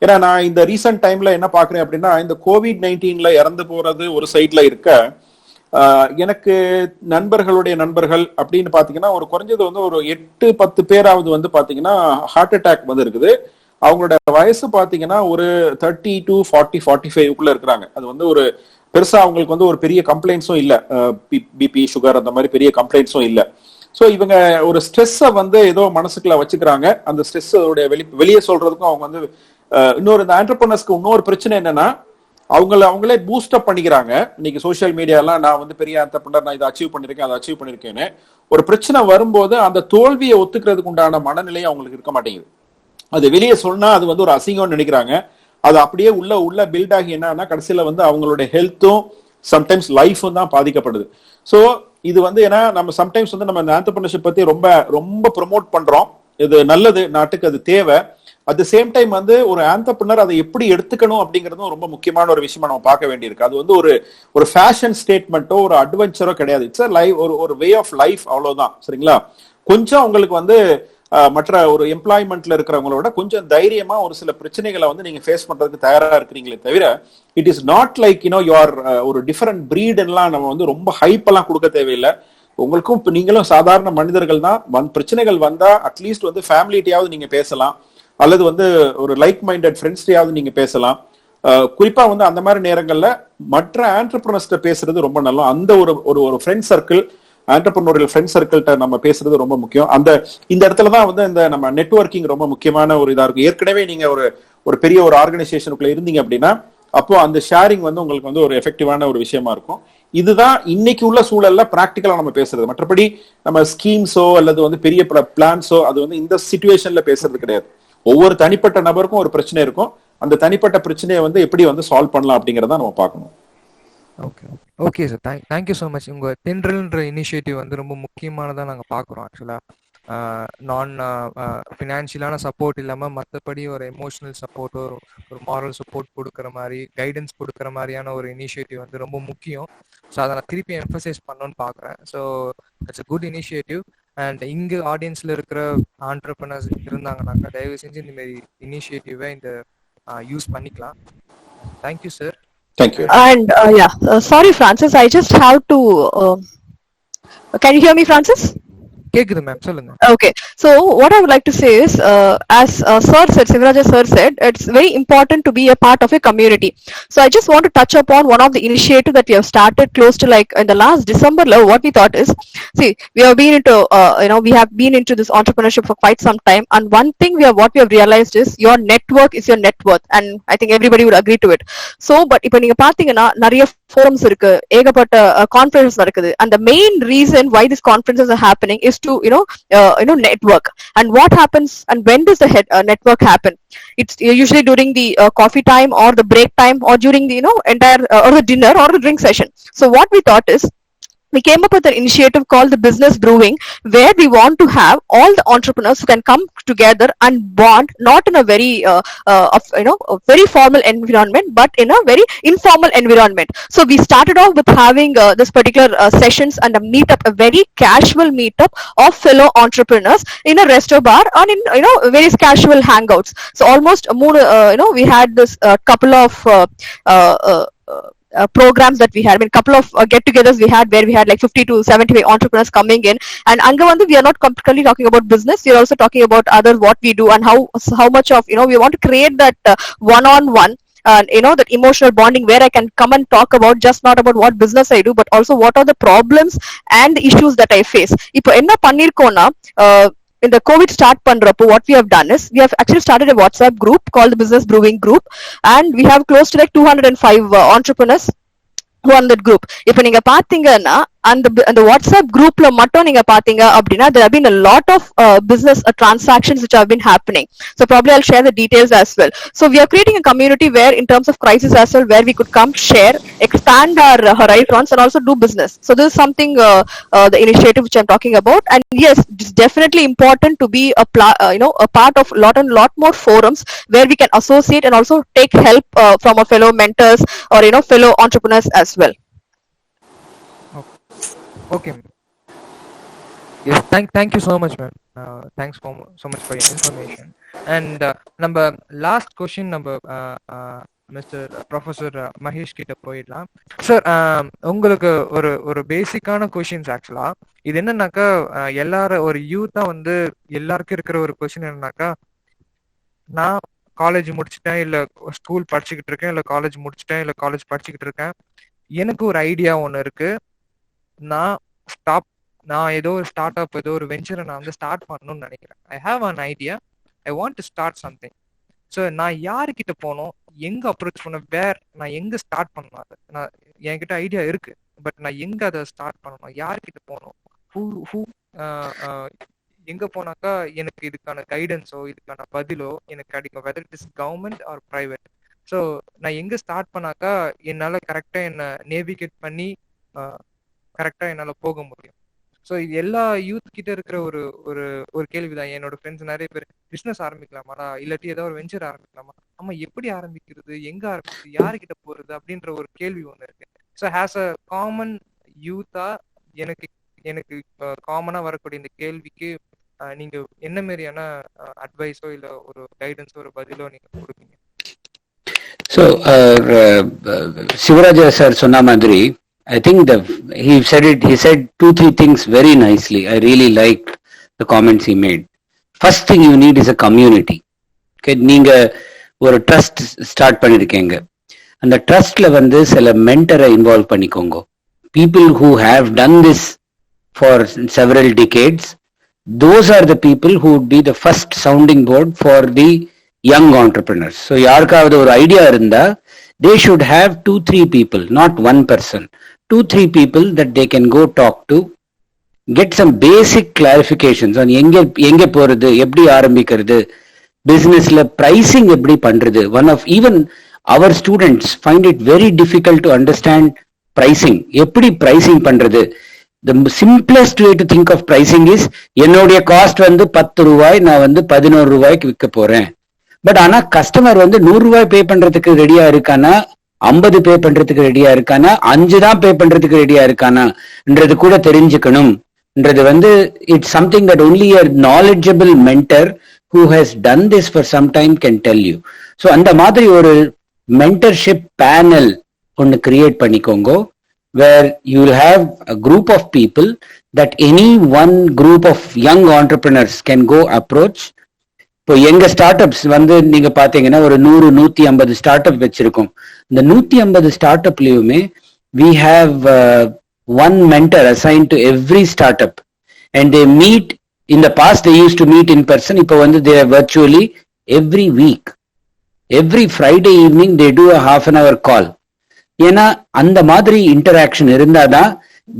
D: ஏன்னா நான் இந்த ரீசன்ட் டைம்ல என்ன பாக்குறேன் அப்படின்னா, இந்த COVID-19 இறந்து போறது ஒரு சைட்ல இருக்க, எனக்கு நண்பர்களுடைய நண்பர்கள் அப்படின்னு பாத்தீங்கன்னா ஒரு குறைஞ்சது வந்து ஒரு 8-10 பேராவது வந்து பாத்தீங்கன்னா ஹார்ட் அட்டாக் வந்து இருக்குது. அவங்களோட வயசு பாத்தீங்கன்னா ஒரு 30 to 40-45 இருக்கிறாங்க. அது வந்து ஒரு பெருசா அவங்களுக்கு வந்து ஒரு பெரிய கம்ப்ளைண்ட்ஸும் இல்ல, பிபி சுகர் அந்த மாதிரி பெரிய கம்ப்ளைண்ட்ஸும் இல்ல. சோ இவங்க ஒரு ஸ்ட்ரெஸ்ஸை வந்து ஏதோ மனசுக்குள்ள வச்சுக்கிறாங்க. அந்த ஸ்ட்ரெஸ் வெளியே சொல்றதுக்கும் அவங்க வந்து இன்னொரு இந்த ஆண்டர்பிரனர்ஸ்க்கு இன்னொரு பிரச்சனை என்னன்னா, அவங்களே பூஸ்ட் அப் பண்ணிக்கிறாங்க. இன்னைக்கு சோசியல் மீடியாலாம் நான் வந்து பெரிய ஆண்டர்பிரனர், நான் இதை அச்சீவ் பண்ணிருக்கேன், அதை அச்சீவ் பண்ணிருக்கேன்னு. ஒரு பிரச்சனை வரும்போது அந்த தோல்வியை ஒத்துக்கிறதுக்கு உண்டான மனநிலையை அவங்களுக்கு இருக்க மாட்டேங்குது. அது வெளியே சொன்னா அது வந்து ஒரு அசிங்கம்னு நினைக்கிறாங்க. அது அப்படியே உள்ள பில்ட் ஆகி என்னன்னா கடைசியில வந்து அவங்களுடைய ஹெல்த்தும் சம்டைம்ஸ் லைஃபும் தான் பாதிக்கப்படுது. ஸோ இது வந்து ஏன்னா நம்ம சம்டைம்ஸ் வந்து நம்ம இந்த ஆண்டர்பிரனர்ஷிப் பத்தி ரொம்ப ரொம்ப ப்ரொமோட் பண்றோம், இது நல்லது, நாட்டுக்கு அது தேவை. அட் த சேம் டைம் வந்து ஒரு ஆண்டர்பிரனர் அதை எப்படி எடுத்துக்கணும் அப்படிங்கிறதும் ரொம்ப முக்கியமான ஒரு விஷயமா நம்ம பார்க்க வேண்டியிருக்கு. அது வந்து ஒரு ஃபேஷன் ஸ்டேட்மெண்ட்டோ ஒரு அட்வென்ச்சரோ கிடையாது. இட்ஸ் அ லைஃப், ஒரு வே ஆஃப் லைஃப், அவ்வளவுதான். சரிங்களா? கொஞ்சம் உங்களுக்கு வந்து மற்ற ஒரு எம்ப்ளாய்மெண்ட்ல இருக்கிறவங்களோட கொஞ்சம் தைரியமா ஒரு சில பிரச்சனைகளை வந்து நீங்க ஃபேஸ் பண்றதுக்கு தயாரா இருக்கிறீங்களே தவிர, it is not like you're ஒரு டிஃபரெண்ட் பிரீட் எல்லாம் நம்ம வந்து ரொம்ப ஹைப் எல்லாம் கொடுக்க தேவையில்லை. உங்களுக்கும் நீங்களும் சாதாரண மனிதர்கள் தான். பிரச்சனைகள் வந்தா அட்லீஸ்ட் வந்து ஃபேமிலிட்டையாவது நீங்க பேசலாம், அல்லது வந்து ஒரு லைக் மைண்டட் ஃப்ரெண்ட்ஸ்டையாவது நீங்க பேசலாம். குறிப்பா வந்து அந்த மாதிரி நேரங்கள்ல மற்ற ஆண்டர்பிரனர்ஸ்ட பேசுறது ரொம்ப நல்லா. அந்த ஒரு ஃப்ரெண்ட் சர்க்கிள், ஆண்டர்பிரனோரியல் ஃப்ரெண்ட் சர்க்கிள்கிட்ட நம்ம பேசுறது ரொம்ப முக்கியம். இந்த இடத்துலதான் வந்து இந்த நம்ம நெட்வொர்க்கிங் ரொம்ப முக்கியமான ஒரு இதா இருக்கும். ஏற்கனவே நீங்க ஒரு பெரிய ஒரு ஆர்கனைசேஷனுக்குள்ள இருந்தீங்க அப்படின்னா அப்போ அந்த ஷேரிங் வந்து உங்களுக்கு வந்து ஒரு எஃபெக்டிவான ஒரு விஷயமா இருக்கும். இதுதான் இன்னைக்கு உள்ள சூழல்ல பிராக்டிகலா நம்ம பேசுறது. மற்றபடி நம்ம ஸ்கீம்ஸோ அல்லது வந்து பெரிய பிளான்ஸோ அது வந்து இந்த சிச்சுவேஷன்ல பேசுறது கிடையாது. ஒவ்வொரு தனிப்பட்ட நபருக்கும் ஒரு பிரச்சனை இருக்கும். அந்த தனிப்பட்ட பிரச்சனையை வந்து எப்படி வந்து சால்வ் பண்ணலாம் அப்படிங்கறத நம்ம பார்க்கணும்.
A: Okay sir, thank you so much. உங்க தென்றல்ன்ற இனிஷியேட்டிவ் வந்து ரொம்ப முக்கியமானதா நாங்க பாக்குறோம். ஆக்சுவலா நான் ஃபினான்ஷியலான சப்போர்ட் இல்லாமல் மற்றபடி ஒரு எமோஷனல் சப்போர்ட்டோ ஒரு மாரல் சப்போர்ட் கொடுக்குற மாதிரி, கைடன்ஸ் கொடுக்குற மாதிரியான ஒரு இனிஷியேட்டிவ் வந்து ரொம்ப முக்கியம். ஸோ அதை நான் திருப்பி எம்ஃபசைஸ் பண்ணணும்னு பார்க்குறேன். So it's a good initiative. And இங்கே ஆடியன்ஸில் இருக்கிற ஆண்டர்பிரனர்ஸ் இருந்தாங்கன்னாக்கா தயவு செஞ்சு இந்த மாதிரி இனிஷியேட்டிவை இந்த யூஸ் பண்ணிக்கலாம். Thank you sir.
D: Thank you.
B: And sorry Francis, I just have to can you hear me, Francis?
A: கேக்குது மேம், சொல்லுங்க.
B: Okay, so what I would like to say is, as Sir said, Sivaraja Sir said, it's very important to be a part of a community. So I just want to touch upon one of the initiative that we have started close to like in the last December. What we thought is, see, we have been into, we have been into this entrepreneurship for quite some time, and one thing what we have realized is your network is your net worth, and I think everybody would agree to it. So, but இப்போ நீங்க பாத்தீங்கன்னா நிறைய forums இருக்கு, ஏகப்பட்ட conferences நடக்குது, and the main reason why these conferences are happening is to network. And what happens, and when does the network happen? It's usually during the coffee time or the break time, or during the entire or the dinner or the drink session. So what we thought is, we came up with an initiative called the Business Brewing, where we want to have all the entrepreneurs who can come together and bond, not in a very a very formal environment, but in a very informal environment. So we started off with having this particular sessions and a meetup, a very casual meetup of fellow entrepreneurs in a resto bar, and in various casual hangouts. So almost we had this couple of programs that we had. I mean, couple of get-togethers we had, where we had like 50 to 75 entrepreneurs coming in. And anga vandu, we are not completely talking about business. We are also talking about other what we do, and how much of we want to create that one-on-one. That emotional bonding, where I can come and talk about just not about what business I do, but also what are the problems and the issues that I face. Ipo enna pannirkona, in the COVID start pandrappo, what we have done is, we have actually started a WhatsApp group called the Business Brewing Group, and we have close to like 205 entrepreneurs who are in that group. இப்போ நீங்க பாத்தீங்கன்னா அந்த WhatsApp குரூப்ல மட்டும் நீங்க பாத்தீங்க அப்படின்னா, there have been a lot of business transactions which have been happening. So probably I'll share the details as well. So we are creating a community where, in terms of crisis as well, where we could come, share, expand our horizons, and also do business. So this is something, the initiative which I'm talking about. And yes, it's definitely important to be a part of lot more forums where we can associate and also take help from our fellow mentors or fellow entrepreneurs as well.
A: Okay. Yes, thank you so much, ma'am. Thanks so much for your information. And நம்ம last question நம்ம mister professor Mahesh கிட்ட போயிடலாம். Sir, உங்களுக்கு ஒரு பேசிக்கான questions. ஆக்சுவலா இது என்னன்னாக்கா, எல்லாரும் ஒரு யூத்தா வந்து எல்லாருக்கும் இருக்கிற ஒரு கொஸ்டின் என்னன்னாக்கா, நான் காலேஜ் முடிச்சுட்டேன், இல்ல ஸ்கூல் படிச்சுக்கிட்டு இருக்கேன், இல்ல காலேஜ் முடிச்சுட்டேன், இல்ல காலேஜ் படிச்சுக்கிட்டு இருக்கேன், எனக்கு ஒரு ஐடியா ஒன்று இருக்கு, நான் ஏதோ ஒரு ஸ்டார்ட் அப், ஏதோ ஒரு வெஞ்சரை நான் வந்து ஸ்டார்ட் பண்ணணும்னு நினைக்கிறேன். I have an idea, I want to start something. So நான் யாருக்கிட்ட போகணும், எங்க அப்ரோச் பண்ண, நான் எங்க ஸ்டார்ட் பண்ணணும், அது நான் என்கிட்ட ஐடியா இருக்கு, பட் நான் எங்க அதை ஸ்டார்ட் பண்ணணும், யாருக்கிட்ட போகணும், எங்க போனாக்கா எனக்கு இதுக்கான கைடன்ஸோ இதுக்கான பதிலோ எனக்கு கிடைக்கும், weather it is government R private. So நான் எங்க ஸ்டார்ட் பண்ணாக்கா என்னால் கரெக்டாக என்னை நேவிகேட் பண்ணி கரெக்டா என்னால போக முடியும். ஸோ இது எல்லா யூத் கிட்ட இருக்கிற ஒரு ஒரு ஒரு கேள்விதான். என்னோட ஃப்ரெண்ட்ஸ் நிறைய பேர் பிசினஸ் ஆரம்பிக்கலாமாடா, இல்லாட்டி ஏதாவது ஒரு வெஞ்சர் ஆரம்பிக்கலாமா, ஆமா எப்படி ஆரம்பிக்கிறது, எங்க ஆரம்பிக்கிறது, யாருக்கிட்ட போறது அப்படின்ற ஒரு கேள்வி ஒண்ணு இருக்கு. ஸோ ஹேஸ் அ காமன் யூத்தா எனக்கு எனக்கு காமனா வரக்கூடிய இந்த கேள்விக்கு நீங்க என்ன மாதிரியான அட்வைஸோ இல்ல ஒரு கைடன்ஸோ ஒரு பதிலோ நீங்க கொடுப்பீங்க?
E: ஸோ சிவராஜா சார் சொன்ன மாதிரி, I think he said 2-3 things very nicely. I really liked the comments he made. First thing you need is a community. Okay, நீங்க ஒரு ட்ரஸ்ட் ஸ்டார்ட் பண்ணிருக்கீங்க, அந்த ட்ரஸ்ட்ல வந்து சில மென்டரை இன்வால்வ் பண்ணிக்கோங்க. People who have done this for several decades, those are the people who would be the first sounding board for the young entrepreneurs. So யாருக்காவது ஒரு idea இருந்தா, they should have 2-3 people, not one person. 2-3 people that they can go talk to, get some basic clarifications on எங்க போறது, எப்படி ஆரம்பிக்கிறது, பிசினஸ்ல pricing எப்படி பண்றது. Even our students find it very difficult to understand pricing. எப்படி pricing பண்றது? The simplest way to think of pricing is, என்னுடைய காஸ்ட் வந்து 10 ரூபாய், நான் வந்து 11 ரூபாய்க்கு விற்க போறேன். பட் ஆனா கஸ்டமர் வந்து 100 ரூபாய் பே பண்றதுக்கு ரெடியா இருக்கானா, 50 பே பண்றதுக்கு ரெடியா இருக்கானா, 5 தான் பே பண்றதுக்கு ரெடியா இருக்கானான்றது கூட தெரிஞ்சுக்கணும்ன்றது வந்து, it's something that only a knowledgeable mentor who has done this for some time can tell you. So அந்த மாதிரி ஒரு மென்டர்ஷிப் பேனல் ஒன்று கிரியேட் பண்ணிக்கோங்க, where you will have a group of people that any one group of young entrepreneurs can go approach. இப்போ எங்க start ups வந்து நீங்க பாத்தீங்கன்னா ஒரு 100-150 ஸ்டார்ட் அப் வச்சிருக்கோம். இந்த 150 start அப்லயுமே we have one mentor assigned to every startup and they meet. In the past they used to meet in person. இப்போ வந்து they are virtually every week. Every Friday evening they do a half an hour call. ஏன்னா அந்த மாதிரி interaction இருந்தாதான்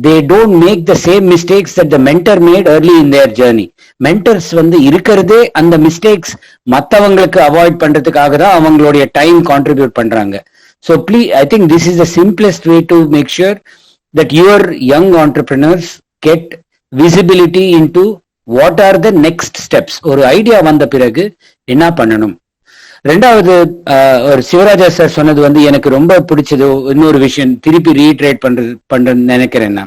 E: they don't make the same mistakes that the mentor made early in their journey. mentors வந்து இருக்கிறதே அந்த mistakes மற்றவங்களுக்கு avoid பண்றதுக்காக தான் அவங்களுடைய டைம் கான்ட்ரிபியூட் பண்றாங்க. So please, I think this is the simplest way to make sure that your young entrepreneurs get visibility into what are the next steps. ஒரு idea வந்த பிறகு என்ன பண்ணணும். ரெண்டாவது ஒரு சிவராஜா சார் சொன்னது வந்து எனக்கு ரொம்ப பிடிச்சது. இன்னொரு விஷயம் திருப்பி ரீட்ரேட் பண்றேன்னு நினைக்கிறேன்னா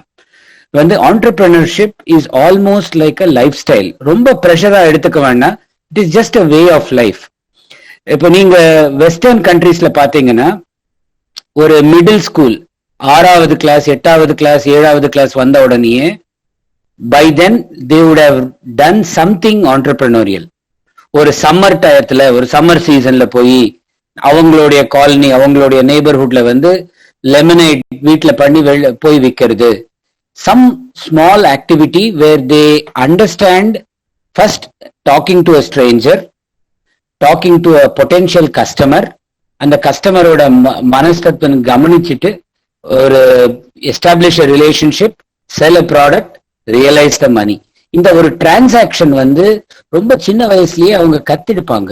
E: வந்து entrepreneurship is almost like a lifestyle. ரொம்ப ப்ரெஷரா எடுத்துக்க வேண்டாம். It is just a way of life. இப்போ நீங்க வெஸ்டர்ன் கண்ட்ரீஸ்ல பாத்தீங்கன்னா ஒரு மிடில் ஸ்கூல் 6வது கிளாஸ் 8வது கிளாஸ் 7வது கிளாஸ் வந்த உடனேயே by then they would have done something entrepreneurial. ஒரு சம்மர் டயத்துல ஒரு சம்மர் சீசன்ல போய் அவங்களுடைய காலனி அவங்களுடைய நெய்பர்ஹுட்ல வந்து லெமனேட் வீட்டுல பண்ணி போய் விற்கிறது. Some small activity where they understand first talking to a stranger, talking to a potential customer, அந்த கஸ்டமரோட மனஸ்தத்துவம் கவனிச்சுட்டு ஒரு establish a relationship, sell a product, realise the money. இந்த ஒரு டிரான்சாக்ஷன் வந்து ரொம்ப சின்ன வயசுலயே அவங்க கத்திருப்பாங்க.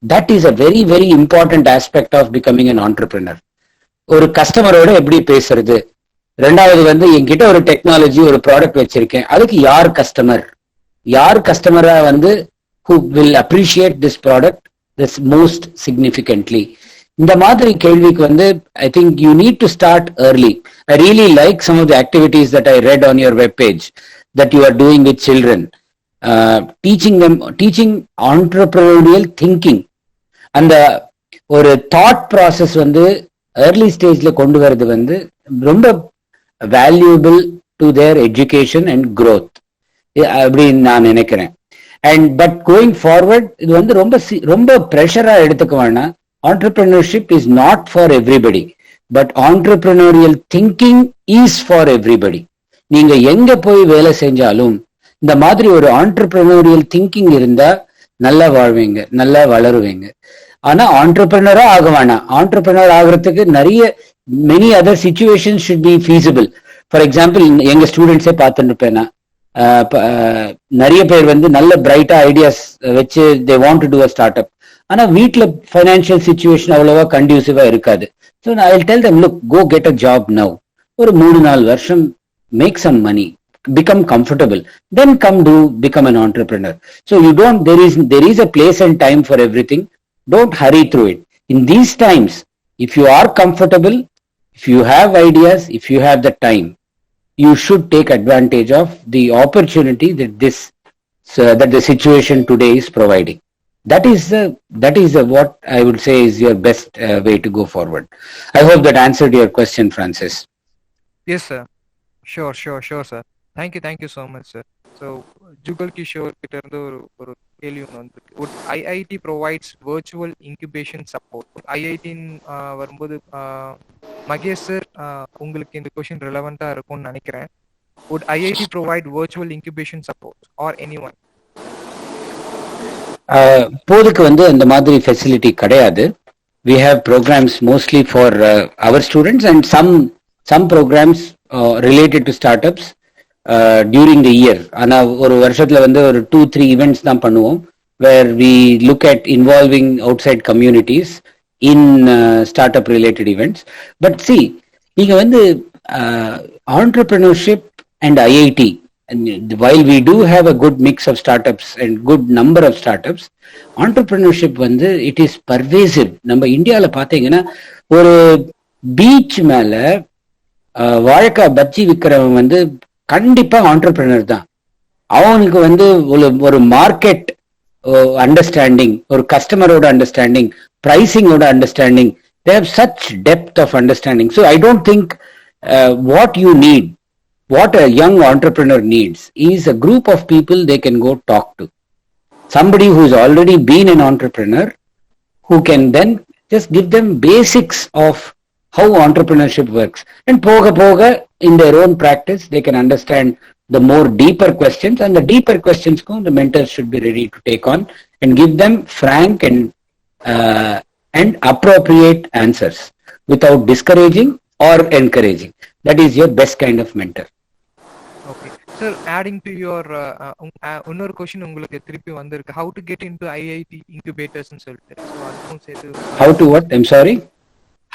E: That is a very very important aspect of becoming an entrepreneur. ஒரு கஸ்டமரோட எப்படி பேசுறது. ரெண்டாவது வந்து என்கிட்ட ஒரு டெக்னாலஜி ஒரு ப்ராடக்ட் வச்சிருக்கேன், அதுக்கு யார் கஸ்டமரா வந்து who will appreciate this product this most significantly. இந்த மாதிரி கேள்விக்கு வந்து I think you need to start early. I really like some of the activities that I read on your web page that you are doing with children, teaching entrepreneurial thinking. அந்த ஒரு thought process வந்து early ஸ்டேஜ்ல கொண்டு வரது வந்து ரொம்ப valuable to their education and growth அப்படின்னு நான் நினைக்கிறேன். அண்ட் பட் கோயிங் ஃபார்வர்ட் இது வந்து ரொம்ப ப்ரெஷரா எடுத்துக்க வேணாம். entrepreneurship is not for everybody, but entrepreneurial thinking is for everybody. நீங்க எங்க போய் வேலை செஞ்சாலும் இந்த மாதிரி ஒரு entrepreneurial thinking இருந்தா நல்லா வாழ்வீங்க, நல்லா வளருவீங்க. ஆனா entrepreneur ஆக வேணாம். entrepreneur ஆகிறதுக்கு நிறைய many other situations should be feasible. For example, எங்க ஸ்டூடெண்ட்ஸே பார்த்துட்டு இருப்பேன்னா நிறைய பேர் வந்து நல்ல பிரைட்டா ஐடியாஸ் வச்சு they want to do a startup. ஆனா வீட்டுல ஃபைனான்சியல் சிச்சுவேஷன் அவ்வளவா கண்டியூசிவா இருக்காது. So I will tell them, look, go get a job now. ஒரு 3-4 வருஷம் make some money, become comfortable, then come do become an entrepreneur. So you don't, there is a place and time for everything. Don't hurry through it. In these times, if you are comfortable, if you have ideas, if you have the time, you should take advantage of the opportunity that the situation today is providing. That is what I would say is your best way to go forward. I hope that answered your question, Francis.
A: Yes, sir. Sure, sir. Thank you so much, sir. So, Jugal Kishore கிட்ட இருந்து ஒரு கேள்வி வந்து, would IIT provides virtual incubation support? IIT வரும்போது Mahesh sir உங்களுக்கு இந்த question ரெலவெண்டா இருக்கும்னு நினைக்கிறேன். Would IIT provide virtual incubation support or anyone?
E: போதுக்கு வந்து அந்த மாதிரி ஃபெசிலிட்டி கிடையாது. We have programs mostly for our students and some programs related to startups during the year. ஆனா ஒரு வருஷத்துல வந்து ஒரு 2-3 events தான் பண்ணுவோம் where we look at involving outside communities in startup related events. But see, நீங்க வந்து entrepreneurship and IIT, and while we do have a good mix of startups and good number of startups, entrepreneurship வந்து it is pervasive. நம்ம இந்தியால பாத்தீங்கன்னா ஒரு beach மேல வாழைக்காய் பஜ்ஜி விற்கிறவன் வந்து கண்டிப்பா ஆண்டர்பிரினர் தான். அவனுக்கு வந்து ஒரு மார்க்கெட் அண்டர்ஸ்டாண்டிங், ஒரு கஸ்டமரோட அண்டர்ஸ்டாண்டிங், பிரைசிங்கோட understanding, they have such depth of understanding. So I don't think what you need what a young entrepreneur needs is a group of people they can go talk to. Somebody who's already been an entrepreneur who can then just give them basics of how entrepreneurship works. And poga in their own practice, they can understand the more deeper questions, and the deeper questions the mentors should be ready to take on and give them frank and appropriate answers without discouraging or encouraging. That is your best kind of mentor.
A: Okay. Sir, adding to your இன்னொரு question உங்களுக்கு திருப்பி வந்திருக்கு, how to get into IIT incubators ன்னு சொல்லிட்டு. So அதுக்கும் சேர்த்து
E: How to what? I'm sorry?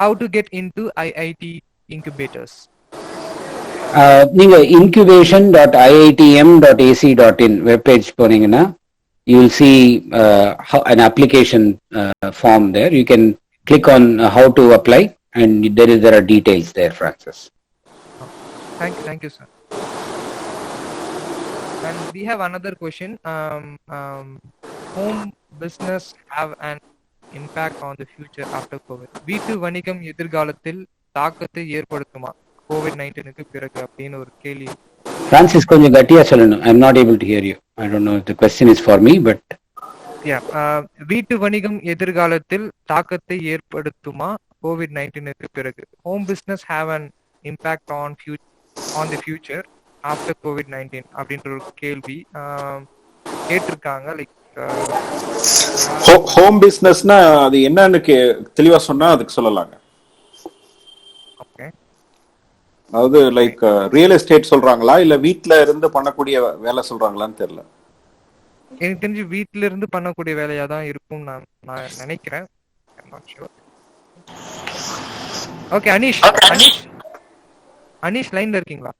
A: How to get into IIT incubators.
E: நீங்க incubation.iitm.ac.in webpage போனீங்கன்னா you will see an application form there. You can click on how to apply, and there are details there, Francis.
A: Thank you, sir. And we have another question. Home business have an impact on the future after COVID. வீட்டு வணிகம் எதிர்காலத்தில் தாக்கத்தை ஏற்படுத்துமா COVID-19க்கு பிறகு அப்படின்னு ஒரு கேள்வி.
E: Francis, கொஞ்சம் கட்டியா சொல்லணும். I'm not able to hear you. I don't know if the question is for me, but
A: yeah, வீட்டு வணிகம் எதிர்காலத்தில் தாக்கத்தை ஏற்படுத்துமா COVID-19க்கு பிறகு? Home business have an impact on the future after COVID-19 அப்படின்ற ஒரு கேள்வி கேட்டிருக்காங்க. லைக்
D: ஹோம் பிசினஸ்னா அது என்னன்னு தெளிவா சொன்னா அதுக்கு சொல்லலாங்க.
A: ஓகே,
D: அதாவது லைக் ரியல் எஸ்டேட் சொல்றாங்களா இல்ல வீட்ல இருந்து பண்ணக்கூடிய வேலை சொல்றாங்களான்னு தெரியல.
A: எனக்கு தெரிஞ்சு வீட்ல இருந்து பண்ணக்கூடிய வேலையா தான் இருக்கும் நான் நினைக்கிறேன். ஓகே, அனீஷ் லைன்ல இருக்கீங்களா?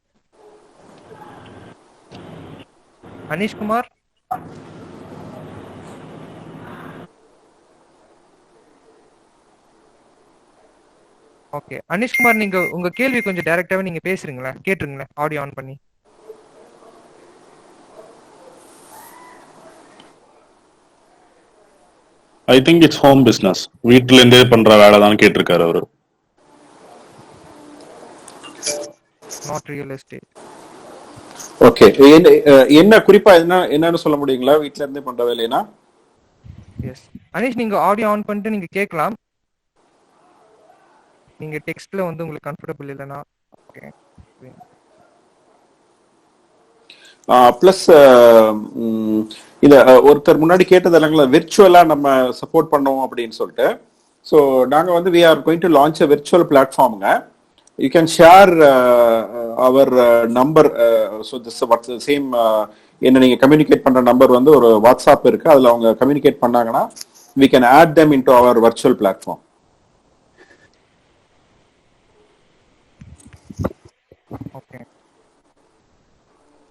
A: அனீஷ் குமார், ஓகே அனீஷ்குமார், நீங்க உங்க கேள்வி கொஞ்சம் டைரக்டாவே நீங்க பேசுறீங்களேன், கேட்டுருங்களேன் ஆடியோ ஆன் பண்ணி.
F: I think it's home business. வீட்ல இருந்தே பண்ற வேலை தான் கேட்டிருக்காரு அவரு.
A: Not real estate.
D: ஓகே, என்ன குறிப்பா என்னன்னு சொல்ல முடியுங்களா? வீட்ல இருந்தே பண்ற வேலைனா?
A: எஸ் அனீஷ், நீங்க ஆடியோ ஆன் பண்ணிட்டு நீங்க கேட்கலாம். நீங்க டெக்ஸ்ட்ல வந்து உங்களுக்கு கம்ஃபர்ட்டபிள் இல்லனா ஓகே.
D: பிளஸ் இத ஒருத்தர் முன்னாடி கேட்டது இல்லைங்களா, விர்ச்சுவலா நம்ம சப்போர்ட் பண்ணோம் அப்படின்னு சொல்லிட்டு. ஸோ நாங்க வந்து we are going to launch a virtual platformங்க. You can share our number. So this what's the same என்ன நீங்க கம்யூனிகேட் பண்ற நம்பர் வந்து ஒரு வாட்ஸ்அப் இருக்கு, அதுல அவங்க கம்யூனிகேட் பண்ணாங்கன்னா we can add them into our virtual platform.
A: Okay,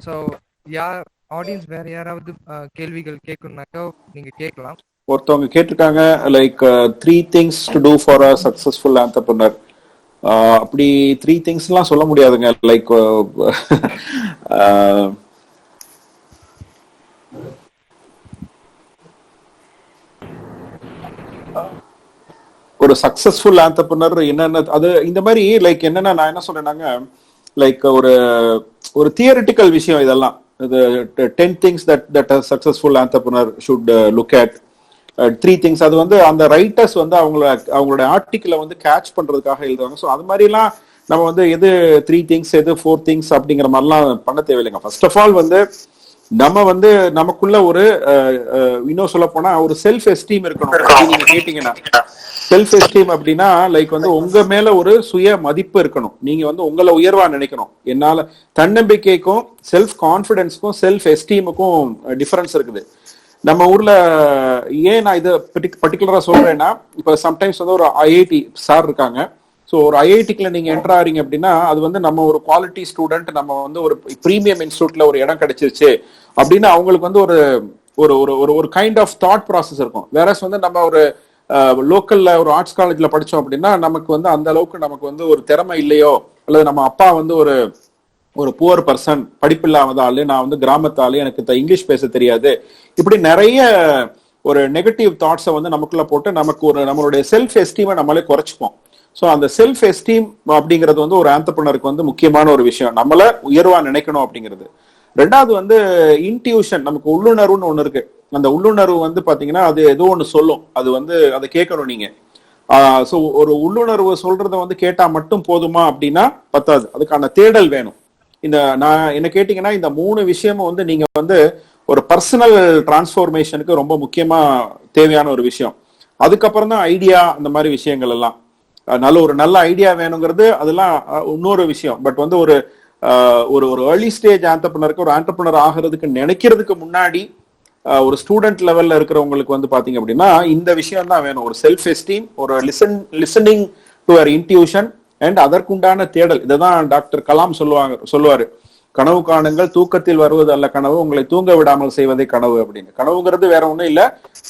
A: so audience வேற யாராவது கேள்விகள் கேட்கணும்னாக்கா நீங்க கேட்கலாம்.
D: ஒருத்தவங்க கேட்டிருக்காங்க like 3 things to do for a successful entrepreneur. அப்படி 3 திங்ஸ்லாம் சொல்ல முடியாதுங்க. லைக் ஒரு சக்சஸ்ஃபுல் ஆண்டர்பிரனர் என்னென்ன அது இந்த மாதிரி லைக் என்னன்னா நான் என்ன சொல்றேன்னாங்க, லைக் ஒரு தியரிட்டிக்கல் விஷயம் இதெல்லாம். இது 10 things that a successful entrepreneur should look at. 3 things அது வந்து அந்த ரைட்டர்ஸ் வந்து அவங்களோட ஆர்டிக்கிளை வந்து கேட்ச் பண்றதுக்காக எழுதுவாங்க. ஸோ அது மாதிரிலாம் நம்ம வந்து எது 3 things எது 4 things அப்படிங்கிற மாதிரிலாம் பண்ண தேவையில்லைங்க. ஃபர்ஸ்ட் ஆஃப் ஆல் வந்து நம்ம வந்து நமக்குள்ள ஒரு இன்னும் சொல்ல போனா ஒரு செல்ஃப் எஸ்டீம் இருக்கணும். நீங்க கேட்டீங்கன்னா செல்ஃப் எஸ்டீம் அப்படின்னா லைக் வந்து உங்க மேல ஒரு சுய மதிப்பு இருக்கணும். நீங்க வந்து உங்களை உயர்வா நினைக்கணும். என்னால தன்னம்பிக்கைக்கும் செல்ஃப் கான்பிடன்ஸ்க்கும் செல்ஃப் எஸ்டீமுக்கும் டிஃபரன்ஸ் இருக்குது. நம்ம ஊர்ல ஏன் நான் இதை பர்டிகுலரா சொல்றேன்னா, இப்ப சம்டைம்ஸ் வந்து ஒரு ஐஐடி சார் இருக்காங்க. ஸோ ஒரு ஐஐடிக்குள்ள நீங்க என்டர் ஆறீங்க அப்படின்னா அது வந்து நம்ம ஒரு குவாலிட்டி ஸ்டூடெண்ட், நம்ம வந்து ஒரு பிரீமியம் இன்ஸ்டியூட்ல ஒரு இடம் கிடைச்சிருச்சு அப்படின்னு அவங்களுக்கு வந்து ஒரு ஒரு ஒரு கைண்ட் ஆஃப் தாட் ப்ராசஸ் இருக்கும். வேறஸ் வந்து நம்ம ஒரு லோக்கல்ல ஒரு ஆர்ட்ஸ் காலேஜ்ல படிச்சோம் அப்படின்னா நமக்கு வந்து அந்த அளவுக்கு நமக்கு வந்து ஒரு திறமை இல்லையோ, அல்லது நம்ம அப்பா வந்து ஒரு புவர் பர்சன், படிப்பில்லாத ஆளு, நான் வந்து கிராமத்து ஆளு, எனக்கு இங்கிலீஷ் பேச தெரியாது, இப்படி நிறைய ஒரு நெகட்டிவ் தாட்ஸை வந்து நமக்குள்ள போட்டு நமக்கு நம்மளுடைய செல்ஃப் எஸ்டீமை நம்மளே குறைச்சிப்போம். ஸோ அந்த செல்ஃப் எஸ்டீம் அப்படிங்கிறது வந்து ஒரு ஆண்டர்பிரனருக்கு வந்து முக்கியமான ஒரு விஷயம், நம்மள உயர்வா நினைக்கணும் அப்படிங்கிறது. ரெண்டாவது வந்து இன்ட்யூஷன், நமக்கு உள்ளுணர்வுன்னு ஒண்ணு இருக்கு. அந்த உள்ளுணர்வு வந்து பாத்தீங்கன்னா அது ஏதோ ஒண்ணு சொல்லும், அது வந்து அதை கேட்கணும் நீங்க. ஸோ ஒரு உள்ளுணர்வு சொல்றத வந்து கேட்டா மட்டும் போதுமா அப்படின்னா பத்தாது, அதுக்கான தேடல் வேணும். நான் என்ன கேட்டீங்கன்னா இந்த 3 விஷயமும் வந்து நீங்க வந்து ஒரு பர்சனல் டிரான்ஸ்ஃபார்மேஷனுக்கு ரொம்ப முக்கியமா தேவையான ஒரு விஷயம். அதுக்கப்புறம் தான் ஐடியா, அந்த மாதிரி விஷயங்கள் எல்லாம். ஒரு நல்ல ஐடியா வேணுங்கிறது அதெல்லாம் இன்னொரு விஷயம். பட் வந்து ஒரு ஒரு ஏர்லி ஸ்டேஜ் ஆண்டர்பிரனருக்கு, ஒரு ஆண்டர்பிரனர் ஆகிறதுக்கு நினைக்கிறதுக்கு முன்னாடி ஒரு ஸ்டூடெண்ட் லெவல்ல இருக்கிறவங்களுக்கு வந்து பாத்தீங்க அப்படின்னா இந்த விஷயம் தான் வேணும். ஒரு செல்ஃப் எஸ்டீம், ஒரு listening to our intuition and அதற்குண்டான தேடல். இதைதான் டாக்டர் கலாம் சொல்லுவாரு, கனவு காணுங்கள், தூக்கத்தில் வருவது அல்ல கனவு, உங்களை தூங்க விடாமல் செய்வதே கனவு அப்படின்னு. கனவுங்கிறது வேற ஒண்ணும் இல்ல,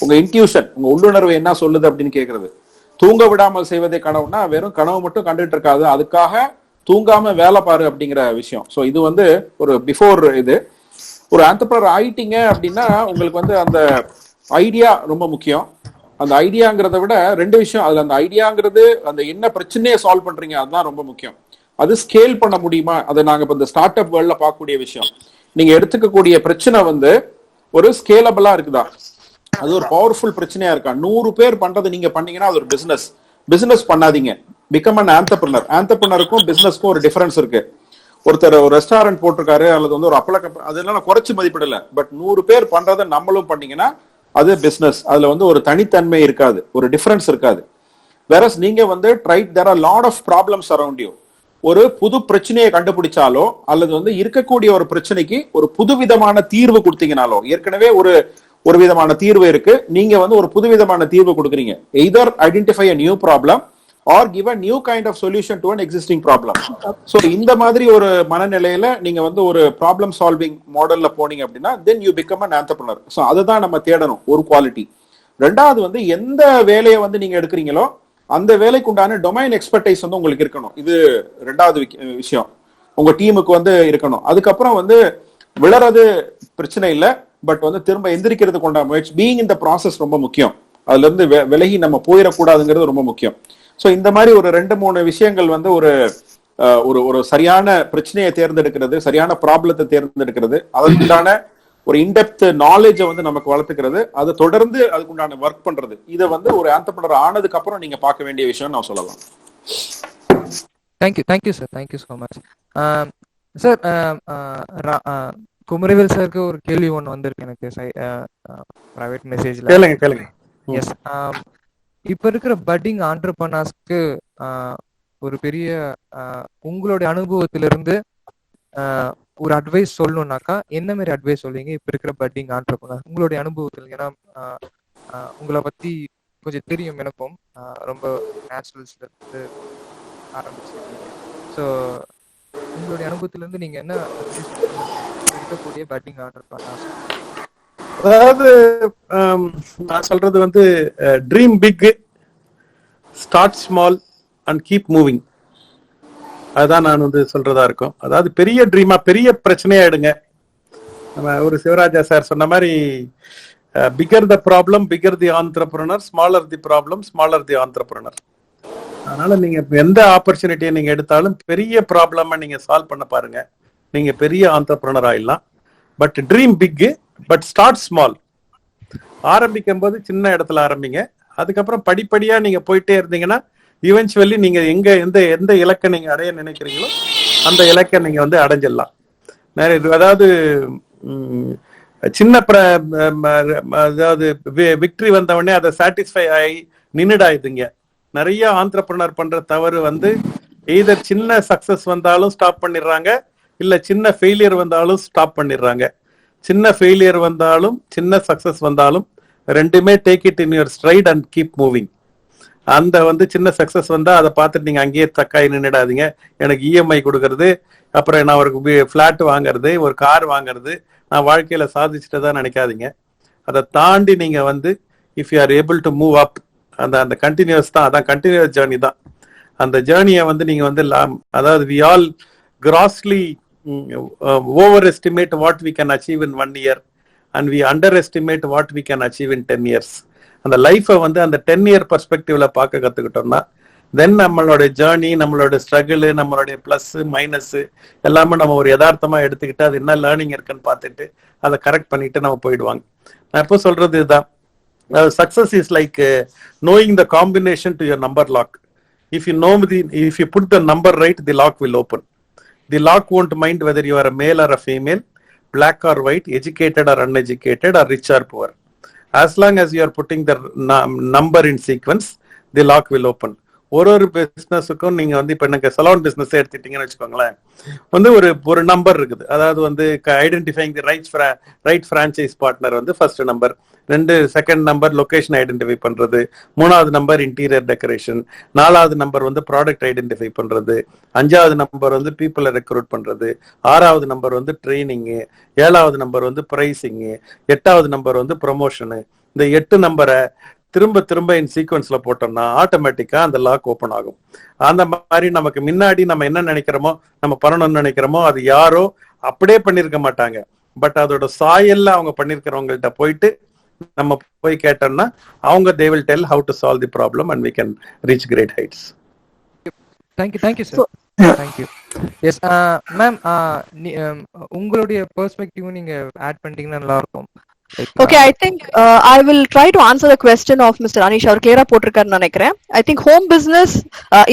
D: உங்க இன்ட்யூஷன், உங்க உள்ளுணர்வு என்ன சொல்லுது அப்படின்னு கேக்குறது. தூங்க விடாமல் செய்வதே கனவுனா வெறும் கனவு மட்டும் கண்டுட்டு இருக்காது, அதுக்காக தூங்காம வேலை பாரு அப்படிங்கிற விஷயம். ஸோ இது வந்து ஒரு பிஃபோர் இது. ஒரு ஆண்டர்பிரனர் ஆயிட்டீங்க அப்படின்னா உங்களுக்கு வந்து அந்த ஐடியா ரொம்ப முக்கியம். அந்த ஐடியாங்கிறத விட 2 விஷயம் அதுல. அந்த ஐடியாங்கிறது அந்த என்ன பிரச்சனையை சால்வ் பண்றீங்க அதுதான் ரொம்ப முக்கியம். அது ஸ்கேல் பண்ண முடியுமா, அதை நாங்க இப்ப இந்த ஸ்டார்ட் அப் வேர்ல்ட்ல பார்க்கக்கூடிய விஷயம். நீங்க எடுத்துக்கக்கூடிய பிரச்சனை வந்து ஒரு ஸ்கேலபிளா இருக்குதா, அது ஒரு பவர்ஃபுல் பிரச்சனையா இருக்கா. 100 பேர் பண்றது நீங்க பண்ணீங்கன்னா அது ஒரு பிசினஸ் பண்ணாதீங்க, பிகம் அன் ஆண்டர்பிரனர். ஆண்டர்பிரனருக்கும் பிசினஸ்க்கும் ஒரு டிஃபரன்ஸ் இருக்கு. ஒருத்தர் ஒரு ரெஸ்டாரண்ட் போட்டிருக்காரு அல்லது வந்து ஒரு அப்பள கம்பெனி, அதெல்லாம் குறைச்சு மதிப்பிடல. பட் 100 பேர் பண்றதை நம்மளும் பண்ணீங்கன்னா அது பிசினஸ். அதுல வந்து ஒரு தனித்தன்மை இருக்காது, ஒரு டிஃபரன்ஸ் இருக்காது. வேற நீங்க வந்து there are lot of problems around you. ஒரு புது பிரச்சனையை கண்டுபிடிச்சாலோ அல்லது வந்து இருக்கக்கூடிய ஒரு பிரச்சனைக்கு ஒரு புதுவிதமான தீர்வு கொடுத்தீங்கனாலோ, ஏற்கனவே ஒரு விதமான தீர்வு இருக்கு, நீங்க வந்து ஒரு புதுவிதமான தீர்வு கொடுக்குறீங்க. Either identify a new problem or give a new kind of solution to an existing problem. So இந்த மாதிரி ஒரு மனநிலையில நீங்க வந்து ஒரு ப்ராப்ளம் சால்விங் மாடல்ல போனீங்க அப்படின்னா then you become an entrepreneur. So அதுதான் நம்ம தேடணும், ஒரு குவாலிட்டி. ரெண்டாவது வந்து எந்த வேலையை வந்து நீங்க எடுக்கிறீங்களோ அந்த வேலைக்கு உண்டான டொமைன் எக்ஸ்பர்டைஸ் வந்து உங்களுக்கு இருக்கணும். இது ரெண்டாவது விஷயம், உங்க டீமுக்கு வந்து இருக்கணும். அதுக்கப்புறம் வந்து விளறது பிரச்சனை இல்லை, பட் வந்து திரும்ப எந்திரிக்கிறதுக்கு உண்டான முயற்சி, பீயிங் இந்த ப்ராசஸ் ரொம்ப முக்கியம். அதுல இருந்து விலகி நம்ம போயிடக்கூடாதுங்கிறது ரொம்ப முக்கியம். ஸோ இந்த மாதிரி ஒரு 2-3 விஷயங்கள் வந்து ஒரு சரியான பிரச்சனையை தேர்ந்தெடுக்கிறது, சரியான ப்ராப்ளத்தை தேர்ந்தெடுக்கிறது, அதற்குண்டான ஒரு இன்டெப்த் நாலேஜை வந்து நமக்கு வளர்த்துக்கிறது, அதை தொடர்ந்து அதுக்குண்டான ஒர்க் பண்றது, இதை வந்து ஒரு ஆண்டர்பிரனர் ஆனதுக்கு அப்புறம் நீங்க பார்க்க வேண்டிய விஷயம் நான் சொல்லலாம்.
A: Thank you sir, thank you so much sir. Kumaravel சாருக்கு ஒரு கேள்வி ஒன்று வந்திருக்கு எனக்கு பிரைவேட் மெசேஜ்ல.
C: கேளுங்க.
A: எஸ், இப்ப இருக்கிற பட்டிங் ஆண்டர்பிரனர்ஸ்க்கு ஒரு பெரிய உங்களுடைய அனுபவத்திலிருந்து ஒரு அட்வைஸ் சொல்லணும்னாக்கா என்ன மாதிரி அட்வைஸ் சொல்வீங்க இப்ப இருக்கிற பட்டிங் ஆண்டர்பிரனர் உங்களுடைய அனுபவத்தில்? ஏன்னா உங்களை பத்தி கொஞ்சம் தெரியும் எனக்கும், ரொம்ப நேச்சுரல்ஸ்ல இருந்து ஆரம்பிச்சிருக்கீங்க. ஸோ உங்களுடைய அனுபவத்திலிருந்து நீங்க என்ன இருக்கக்கூடிய பட்டிங் ஆண்டர்பிரனர்ஸ்?
C: அதாவது நான் சொல்றது வந்து dream big, start small and keep moving. அதுதான் நான் வந்து சொல்றதா இருக்கும். அதாவது பெரிய ட்ரீமா, பெரிய பிரச்சனையா எடுங்க. நம்ம ஒரு சிவராஜா சார் சொன்ன மாதிரி bigger the problem bigger the entrepreneur, smaller the problem smaller the entrepreneur. அதனால நீங்க எந்த ஆப்பர்ச்சுனிட்டியை நீங்க எடுத்தாலும் பெரிய ப்ராப்ளமை நீங்க சால்வ் பண்ண பாருங்க, நீங்க பெரிய ஆண்டர்பிரனர் ஆயிடலாம். But dream big, but start small. ஆரம்பிக்கும் போது சின்ன இடத்துல ஆரம்பிங்க, அதுக்கப்புறம் படிப்படியா நீங்க போயிட்டே இருந்தீங்கன்னா இவென்ச்சுவலி நீங்க எந்த இலக்கை நீங்க அடைய நினைக்கிறீங்களோ அந்த இலக்கை நீங்க வந்து அடைஞ்சிடலாம். அதாவது சின்ன அதாவது விக்டரி வந்தவொடனே அதை சாட்டிஸ்ஃபை ஆகி நின்னுடாயுதுங்க. நிறைய ஆண்டர்பிரனர் பண்ற தவறு வந்து எய்தர் சின்ன சக்சஸ் வந்தாலும் ஸ்டாப் பண்ணிடுறாங்க, இல்ல சின்ன ஃபெயிலியர் வந்தாலும் ஸ்டாப் பண்ணிடுறாங்க. சின்ன ஃபெயிலியர் வந்தாலும் சின்ன சக்சஸ் வந்தாலும் ரெண்டுமே take it in your straight and keep moving. அந்த வந்து சின்ன சக்சஸ் வந்தா அதை பார்த்துட்டு நீங்க அங்கேயே தக்காய் நின்றுடாதீங்க. எனக்கு இஎம்ஐ கொடுக்கறது, அப்புறம் நான் ஒரு ஃபிளாட் வாங்குறது, ஒரு கார் வாங்குறது, நான் வாழ்க்கையில சாதிச்சுட்டு தான் நினைக்காதீங்க. அதை தாண்டி நீங்க வந்து if you are able to move up, அந்த கண்டினியூஸ் தான், அதான் கண்டினியூஸ் ஜேர்னி தான். அந்த ஜேர்னியை வந்து நீங்க வந்து அதாவது we all grossly overestimate what we can achieve in 1 year and we underestimate what we can achieve in 10 years. அந்த லைஃபை வந்து அந்த 10 year பெர்ஸ்பெக்டிவ்ல பார்க்க கத்துக்கிட்டோம்னா தென் நம்மளோட ஜேர்னி, நம்மளோட ஸ்ட்ரகிள், நம்மளுடைய பிளஸ் மைனஸ் எல்லாமே நம்ம ஒரு யதார்த்தமா எடுத்துக்கிட்டு அது என்ன லேர்னிங் இருக்குன்னு பார்த்துட்டு அதை கரெக்ட் பண்ணிட்டு நம்ம போயிடுவாங்க. நான் எப்போ சொல்றது இதுதான், success is like knowing the combination to your number lock. If you put the number right, the lock will open. The lock won't mind whether you are a male or a female, black or white, educated or uneducated, or rich or poor. As long as you are putting the number in sequence, the lock will open. ஒரு பிசினஸுக்கும் நீங்க வந்து இப்ப எனக்கு salon business எடுத்துட்டீங்கன்னு வச்சுக்கோங்களேன், வந்து ஒரு number இருக்குது. அதாவது வந்து identifying the right franchise partner வந்து first number, second number location identify பண்றது, மூணாவது நம்பர் இன்டீரியர் டெக்கரேஷன், நாலாவது நம்பர் வந்து ப்ராடக்ட் ஐடென்டிஃபை பண்றது, அஞ்சாவது நம்பர் வந்து பீப்புளை ரெக்ரூட் பண்றது, ஆறாவது நம்பர் வந்து ட்ரைனிங்கு, ஏழாவது நம்பர் வந்து பிரைசிங்கு, எட்டாவது நம்பர் வந்து ப்ரொமோஷனு. இந்த 8 நம்பரை திரும்ப இன் சீக்வன்ஸ்ல போட்டோம்னா ஆட்டோமேட்டிக்கா அந்த லாக் ஓபன் ஆகும். அந்த மாதிரி நமக்கு முன்னாடி நம்ம என்ன நினைக்கிறோமோ, நம்ம பண்ணணும்னு நினைக்கிறோமோ, அது யாரோ அப்படியே பண்ணிருக்க மாட்டாங்க. பட் அதோட சாயல்ல அவங்க பண்ணிருக்கிறவங்கள்ட்ட போயிட்டு நம்ம போய் கேட்டோம்னா அவங்க they will tell how to solve the problem and we can reach great heights.
A: Thank you sir. Thank you. Yes, ma'am, உங்களுடைய பெர்ஸ்பெக்டிவ் நீங்க ஆட் பண்ணிட்டீங்கன்னா நல்லா இருக்கும்.
B: Okay, I think I will try to answer the question of Mr. Anish. Our clear போட்டிருக்காரு நினைக்கிறேன். I think home business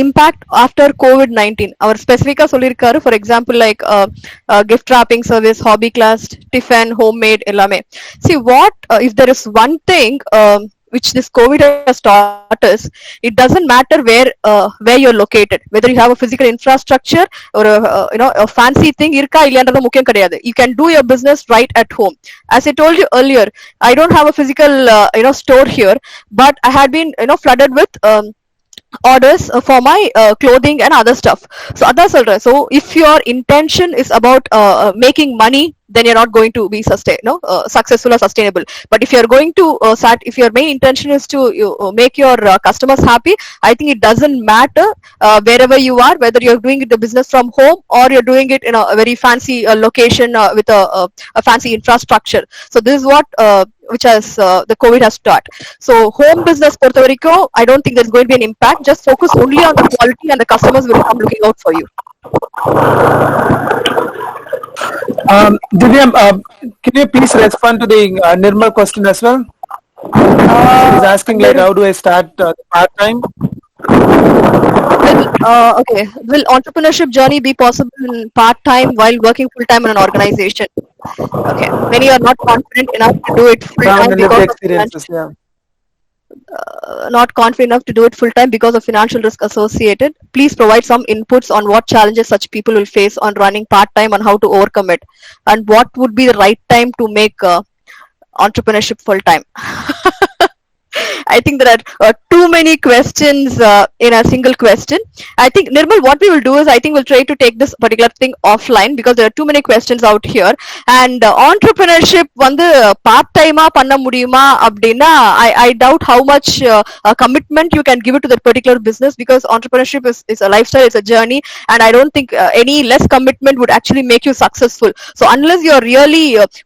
B: impact after COVID-19 our specific சொல்லிருக்காரு. For example, like gift wrapping service, hobby class, tiffin, homemade எல்லாமே. See what if there is one thing which this COVID has taught us, it doesn't matter where you're located, whether you have a physical infrastructure or a fancy thing irka illiyandradhu mukkiyam kediyadu. You can do your business right at home. As I told you earlier, I don't have a physical store here, but I had been flooded with orders for my clothing and other stuff. So adha solra, so if your intention is about making money, then you're not going to be successful or sustainable. But if you're going to if your main intention is to make your customers happy, I think it doesn't matter wherever you are, whether you're doing the business from home or you're doing it in a very fancy location with a fancy infrastructure. So this is what which has the COVID has taught. So home business portha varaikum, I don't think there's going to be an impact. Just focus only on the quality and the customers will come looking out for you.
G: Divya, can you please respond to the Nirmal question as well? He's asking like how do I start part-time?
B: Okay, will entrepreneurship journey be possible in part-time while working full-time in an organization? Okay, many are not confident enough to do it full-time because
G: experiences,
B: not confident enough to do it full-time because of financial risk associated. Please provide some inputs on what challenges such people will face on running part-time and how to overcome it, and what would be the right time to make entrepreneurship full-time. I think there are too many questions in a single question. I think, Nirmal, what we will do is I think we'll try to take this particular thing offline because there are too many questions out here. And entrepreneurship வந்து part time பண்ண முடியுமா அப்படின்னா I doubt how much commitment you can give it to that particular business, because entrepreneurship is a lifestyle, it's a journey, and I don't think any less commitment would actually make you successful. So unless you're really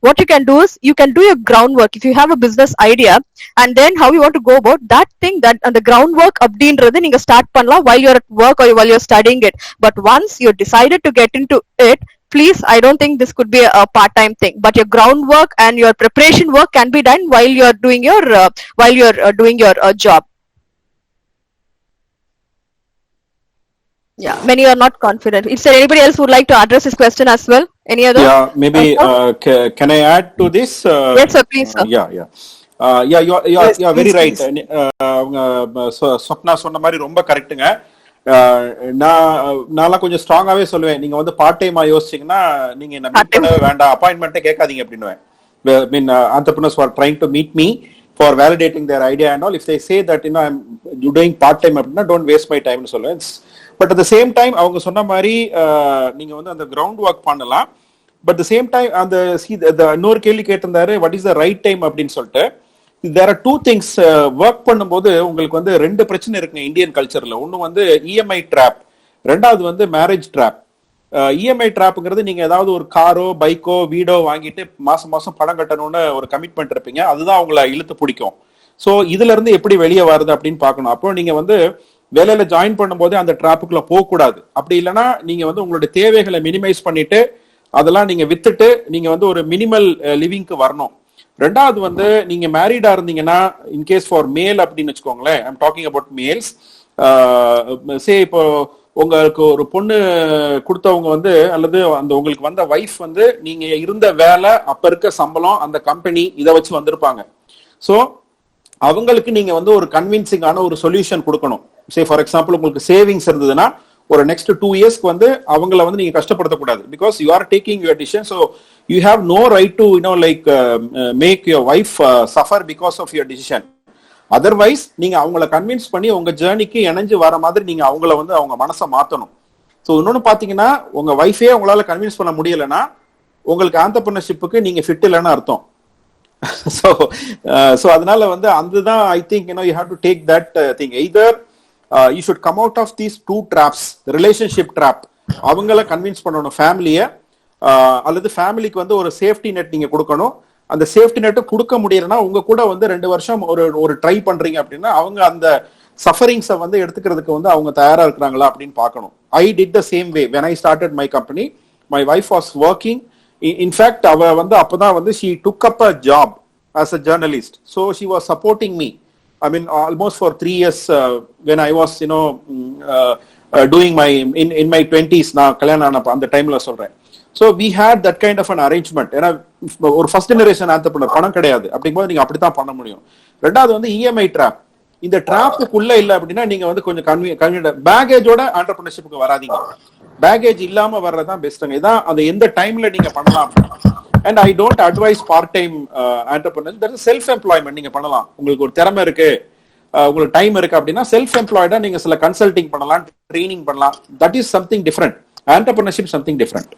B: what you can do is you can do your groundwork. If you have a business idea and then how you want to go about that thing, that and the groundwork அப்படின்றது நீங்க start பண்ணலாம் while you're at work or while you're studying it. But once you decided to get into it, please, I don't think this could be a part-time thing, but your groundwork and your preparation work can be done while you're doing your job. Yeah, many are not confident. Is there anybody else who would like to address this question as well? Any other?
D: Yeah, maybe can I add to this?
B: Yes sir, please sir.
D: Yeah, very right. Swapna சொன்ன மாதிரி ரொம்ப கரெக்ட்டுங்க. நான் கொஞ்சம் ஸ்ட்ராங்காவே சொல்லுவேன், நீங்க வந்து part டைமா யோசிச்சீங்கன்னா நீங்க என்ன மீட் பண்ணவே வேண்டாம், அப்பாயின்மெண்ட்டே கேட்காதீங்க அப்படின்னுவேன். I mean, entrepreneurs who are trying to meet me for validating their idea and all, if they say that I'm doing part time அப்படின்னா don't waste my time னு சொல்லுவேன். But at the same time அவங்க சொன்ன மாதிரி நீங்க வந்து அந்த ground work பண்ணலாம். பட் the same time அந்த இன்னொரு கேள்வி கேட்டிருந்தாரு, what is the right time அப்படின்னு சொல்லிட்டு. There are two things. Work பண்ணும்போது உங்களுக்கு வந்து ரெண்டு பிரச்சனை இருக்குங்க இந்தியன் கல்ச்சர்ல. ஒன்னு வந்து இஎம்ஐ ட்ராப், ரெண்டாவது வந்து மேரேஜ் ட்ராப். இஎம்ஐ ட்ராப்ங்கிறது நீங்க ஏதாவது ஒரு காரோ பைக்கோ வீடோ வாங்கிட்டு மாசம் மாசம் பணம் கட்டணும்னு ஒரு கமிட்மெண்ட் இருப்பீங்க, அதுதான் உங்களை இழுத்து பிடிக்கும். ஸோ இதுல இருந்து எப்படி வெளியே வருது அப்படின்னு பார்க்கணும். அப்போ நீங்க வந்து வேலையில ஜாயின் பண்ணும்போது அந்த டிராப்புக்குள்ள போக கூடாது. அப்படி இல்லைன்னா நீங்க வந்து உங்களுடைய தேவைகளை மினிமைஸ் பண்ணிட்டு அதெல்லாம் நீங்க வித்துட்டு நீங்க வந்து ஒரு மினிமல் லிவிங்க்கு வரணும். ரெண்டாவது வந்து நீங்க மேரிடா இருந்தீங்கன்னா, இன்கேஸ் ஃபார் மேல் அப்படின்னு வச்சுக்கோங்களேன், ஐம் டாக்கிங் அபவுட் மேல்ஸ். சே இப்போ உங்களுக்கு ஒரு பொண்ணு கொடுத்தவங்க வந்து அல்லது அந்த உங்களுக்கு வந்த வைஃப் வந்து நீங்க இருந்த வேலை, அப்ப இருக்க சம்பளம், அந்த கம்பெனி இதை வச்சு வந்திருப்பாங்க. ஸோ அவங்களுக்கு நீங்க வந்து ஒரு கன்வின்சிங்கான ஒரு சொல்யூஷன் கொடுக்கணும். சே ஃபார் எக்ஸாம்பிள் உங்களுக்கு சேவிங்ஸ் இருந்ததுன்னா ஒரு நெக்ஸ்ட் 2 இயர்ஸ்க்கு வந்து அவங்கள வந்து நீங்க கஷ்டப்படுத்தக்கூடாது. Because you are taking your decision. So you have no right to like make your wife suffer because of your decision. Otherwise நீங்க அவங்கள கன்வின்ஸ் பண்ணி உங்க ஜேர்னிக்கு இணைஞ்சு வர மாதிரி நீங்க அவங்கள வந்து அவங்க மனசை மாத்தணும். ஸோ இன்னொன்னு பாத்தீங்கன்னா, உங்க வைஃபே உங்களால கன்வின்ஸ் பண்ண முடியலன்னா உங்களுக்கு ஆண்டர்பிரினர்ஷிப்புக்கு நீங்க ஃபிட் இல்லைன்னு அர்த்தம். ஸோ அதனால வந்து அதுதான் I think you have to take that thing. Either you should come out of these 2 traps. Relationship drop, அவங்கள கன்வின்ஸ் பண்ணணும் ஃபேமிலியை, அல்லது ஃபேமிலிக்கு வந்து ஒரு சேஃப்டி நெட் நீங்க கொடுக்கணும். அந்த சேஃப்டி நெட்டை கொடுக்க முடியலன்னா உங்க கூட வந்து 2 வருஷம் ஒரு ட்ரை பண்றீங்க அப்படின்னா அவங்க அந்த சஃபரிங்ஸை வந்து எடுத்துக்கிறதுக்கு வந்து அவங்க தயாரா இருக்கிறாங்களா அப்படின்னு பார்க்கணும். I did the same way when I started my company. My wife was working. In fact அவ வந்து அப்பதான் வந்து she took up a job as a journalist. So she was supporting me. I mean almost for 3 years when I was doing my in my 20s. நான் கல்யாணம் ஆன அந்த டைம்ல சொல்றேன். So we had that kind of an arrangement. ஏன்னா ஒரு first generation entrepreneur, பணம் கிடையாது. அப்படிங்கும்போது நீங்க அப்படித்தான் பண்ண முடியும். ரெண்டாவது வந்து இஎம்ஐ ட்ராப். இந்த டிராப்புக்குள்ள இல்ல அப்படின்னா நீங்க வந்து கொஞ்சம் கன்வீனியன்ட் பேகேஜோட ஆண்டர்பிரினர்ஷிப்புக்கு வராதீங்க. பேகேஜ் இல்லாம வர்றதுதான் பெஸ்ட்டுங்க. இதான் அந்த எந்த டைம்ல நீங்க பண்ணலாம். And I don't advice part time entrepreneur. That is self employment. நீங்க பண்ணலாம், உங்களுக்கு ஒரு திறமை இருக்கு, உங்களுக்கு டைம் இருக்கு அப்படின்னா செல்ஃப் எம்ப்ளாய்டா நீங்க சில கன்சல்டிங் பண்ணலாம், ட்ரைனிங் பண்ணலாம். That is something different. Entrepreneurship something different.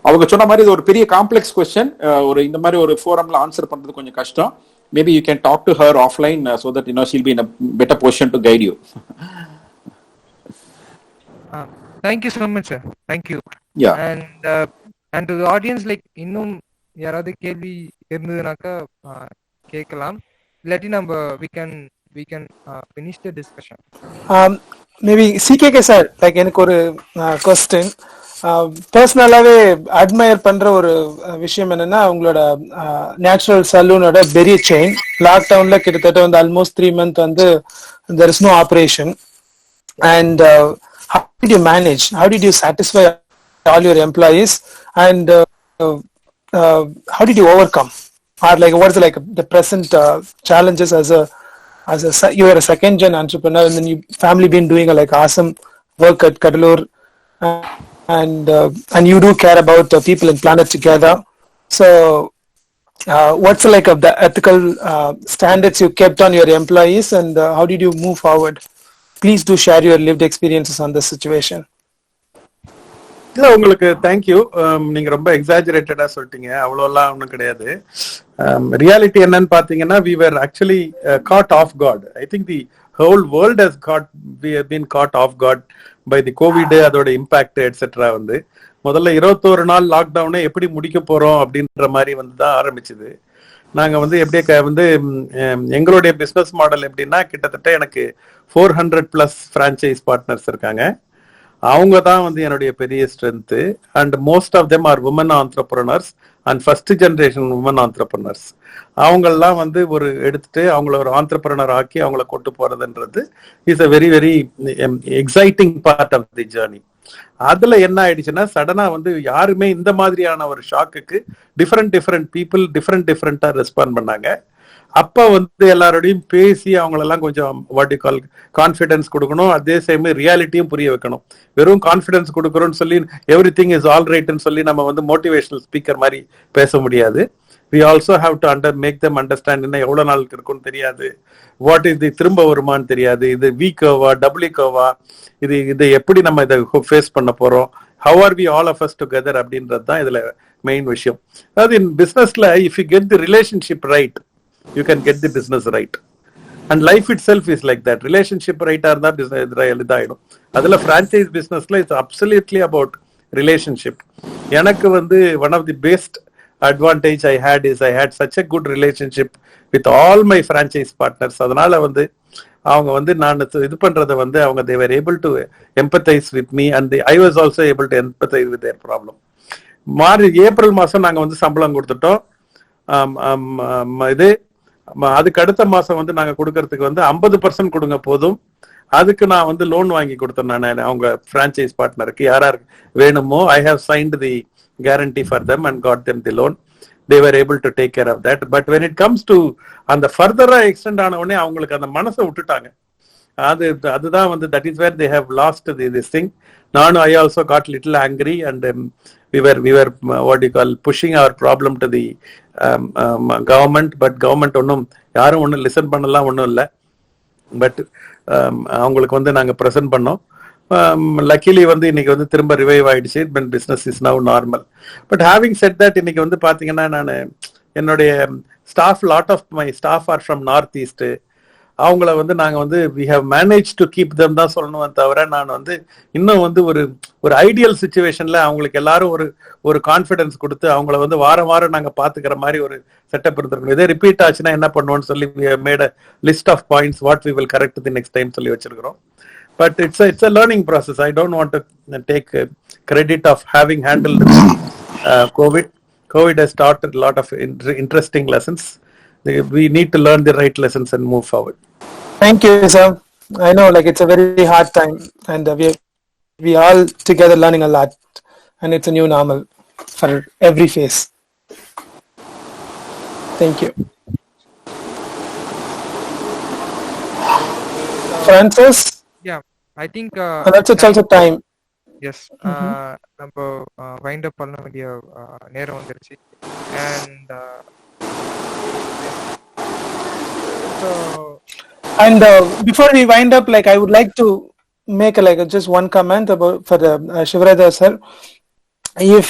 D: அவங்க சொன்ன மாதிரி இது ஒரு பெரிய காம்ப்ளெக்ஸ் கொஸ்டின். ஒரு இந்த மாதிரி ஒரு ஃபோரம்ல ஆன்சர் பண்றது கொஞ்சம் கஷ்டம். Maybe you can talk to her offline so that she'll be in a better position to guide you.
A: Thank you so much, sir. Thank you.
D: Yeah.
A: And to the audience, like இன்னும் யாராவது கேள்வி இருந்ததுனாக்கா கேட்கலாம். இல்லாட்டி நம்ம we can finish the discussion.
G: Maybe CKK sir, like எனக்கு ஒரு question. பர்சனலாவே admire பண்ற ஒரு விஷயம் என்னன்னா, உங்களோட நேச்சுரல் சலூனோட பெரிய செயின். லாக்டவுன்ல கிட்டத்தட்ட வந்து ஆல்மோஸ்ட் 3 months வந்து there is no operation. And how did you manage? How did you satisfy all your employees? And how did you overcome? Or like what's like the present challenges as you are a second gen entrepreneur, and then you family been doing a like awesome work at Kadalur. And you do care about people and planet together. So what's like the ethical standards you kept on your employees, and how did you move forward? Please do share your lived experiences on this situation.
C: இல்ல, உங்களுக்கு thank you. நீங்க ரொம்ப எக்ஸாஜரேட்டடா சொல்லிட்டீங்க. அவ்வளோலாம் ஒன்றும் கிடையாது. Reality என்னன்னு பாத்தீங்கன்னா, we were actually caught off guard. I think the whole world we have been caught off guard by the COVID, அதோட இம்பாக்ட் எட்ஸெட்ரா. வந்து முதல்ல 21 நாள் லாக்டவுனை எப்படி முடிக்க போறோம் அப்படின்ற மாதிரி வந்து தான் ஆரம்பிச்சுது. நாங்க வந்து எப்படியே வந்து எங்களுடைய பிசினஸ் மாடல் எப்படின்னா, கிட்டத்தட்ட எனக்கு 400+ ஃப்ரான்ச்சைஸ் பார்ட்னர்ஸ் இருக்காங்க. அவங்க தான் வந்து என்னுடைய பெரிய strength. And most of them are women entrepreneurs and first generation women entrepreneurs. அவங்கெல்லாம் வந்து ஒரு எடுத்துட்டு அவங்கள ஒரு ஆண்டர்பிரினர் ஆக்கி அவங்கள கொண்டு போறதுன்றது is a very very exciting part of the journey. அதுல என்ன ஆயிடுச்சுன்னா, சடனா வந்து யாருமே இந்த மாதிரியான ஒரு ஷாக்குக்கு டிஃப்ரெண்ட் பீப்புள் டிஃப்ரெண்டா ரெஸ்பாண்ட் பண்ணாங்க. அப்ப வந்து எல்லாரோடையும் பேசி அவங்களெல்லாம் கொஞ்சம் வாட் யூ கால் கான்ஃபிடன்ஸ் கொடுக்கணும். அதே சேம் ரியாலிட்டியும் புரிய வைக்கணும். வெறும் கான்ஃபிடன்ஸ் கொடுக்குறோம்னு சொல்லி எவ்ரி திங் இஸ் ஆல் ரைட்னு சொல்லி நம்ம வந்து மோட்டிவேஷனல் ஸ்பீக்கர் மாதிரி பேச முடியாது. We also have to make them understand என்ன எவ்வளவு நாளுக்கு இருக்கும்னு தெரியாது, வாட் இஸ் தி திரும்ப வருமானு தெரியாது, இது வி கர்வா டபிள்யூ கர்வா, இது எப்படி நம்ம இதை ஃபேஸ் பண்ண போறோம், how are we all of us together அப்படின்றது தான் இதுல மெயின் விஷயம். அதாவது இன் பிசினஸ்ல if you get the relationship right, you can get the business right. And life itself is like that. Relationship ரைட்டா இருந்தா இதாயிடும். அதுல பிரான்ச்சைஸ் பிசினஸ்ல இட்ஸ் அப்சல்யூட்லி அபவுட் ரிலேஷன்ஷிப். எனக்கு வந்து one of the best advantage I had is I had such a good relationship with all my franchise partners. அதனால வந்து அவங்க வந்து நான் இது பண்றதை வந்து அவங்க they were able to empathize with me and I was also able to empathize with their problem. April மாசம் நாங்க வந்து சம்பளம் கொடுத்துட்டோம். இது அதுக்கு அடுத்த மாசம் வந்து நாங்க கொடுக்கறதுக்கு வந்து 50% கொடுங்க போதும், அதுக்கு நான் வந்து லோன் வாங்கி கொடுத்தேன். நான் அவங்க பிரான்ச்சைஸ் பார்ட்னருக்கு யார் வேணுமோ I have signed the guarantee for them and got them the loan. They were able to take care of that. But when it comes to அந்த ஃபர்தரா எக்ஸ்டெண்ட் ஆன உடனே அவங்களுக்கு அந்த மனசை விட்டுட்டாங்க. அதுதான் வந்து that is where they have lost this thing. நானும் I also got little angry and we were what you call pushing our problem to the government, but government யாரும் ஒன்றும் லிசன் பண்ணலாம் ஒன்றும் இல்லை. பட் அவங்களுக்கு வந்து நாங்கள் ப்ரெசென்ட் பண்ணோம். லக்கிலி வந்து இன்னைக்கு வந்து திரும்ப ரிவைவ் ஆயிடுச்சு. Business is now normal. But having said that, இன்னைக்கு வந்து பாத்தீங்கன்னா நான் என்னுடைய staff, lot of my staff are from north east. அவங்கள வந்து நாங்க வந்து we have managed to keep them தான் சொல்லணும் தவிர, நான் வந்து இன்னும் வந்து ஒரு ஐடியல் சுச்சுவேஷன்ல அவங்களுக்கு எல்லாரும் ஒரு கான்ஃபிடன்ஸ் கொடுத்து அவங்கள வந்து வாரம் வாரம் நாங்க பாத்துக்கிற மாதிரி ஒரு செட்டப் இருந்திருக்கணும். இதே ரிப்பீட் ஆச்சுன்னா என்ன பண்ணுவோம்னு சொல்லி made a list of points what we will correct the next time சொல்லி வச்சிருக்கிறோம். But it's a learning process. I don't want to take credit of having handled COVID. COVID has taught a lot of interesting lessons. We need to learn the right lessons and move forward.
G: Thank you, sir. I know like it's a very hard time and we all together learning a lot, and it's a new normal for every phase. Thank you. Francis?
A: Yeah, I think
G: that's also time.
A: Yes, நம்ம wind up பண்ண வேண்டிய நேரம் வந்துருச்சு. And
G: and before we wind up, like I would like to make just one comment about for the Shivaraja sir. If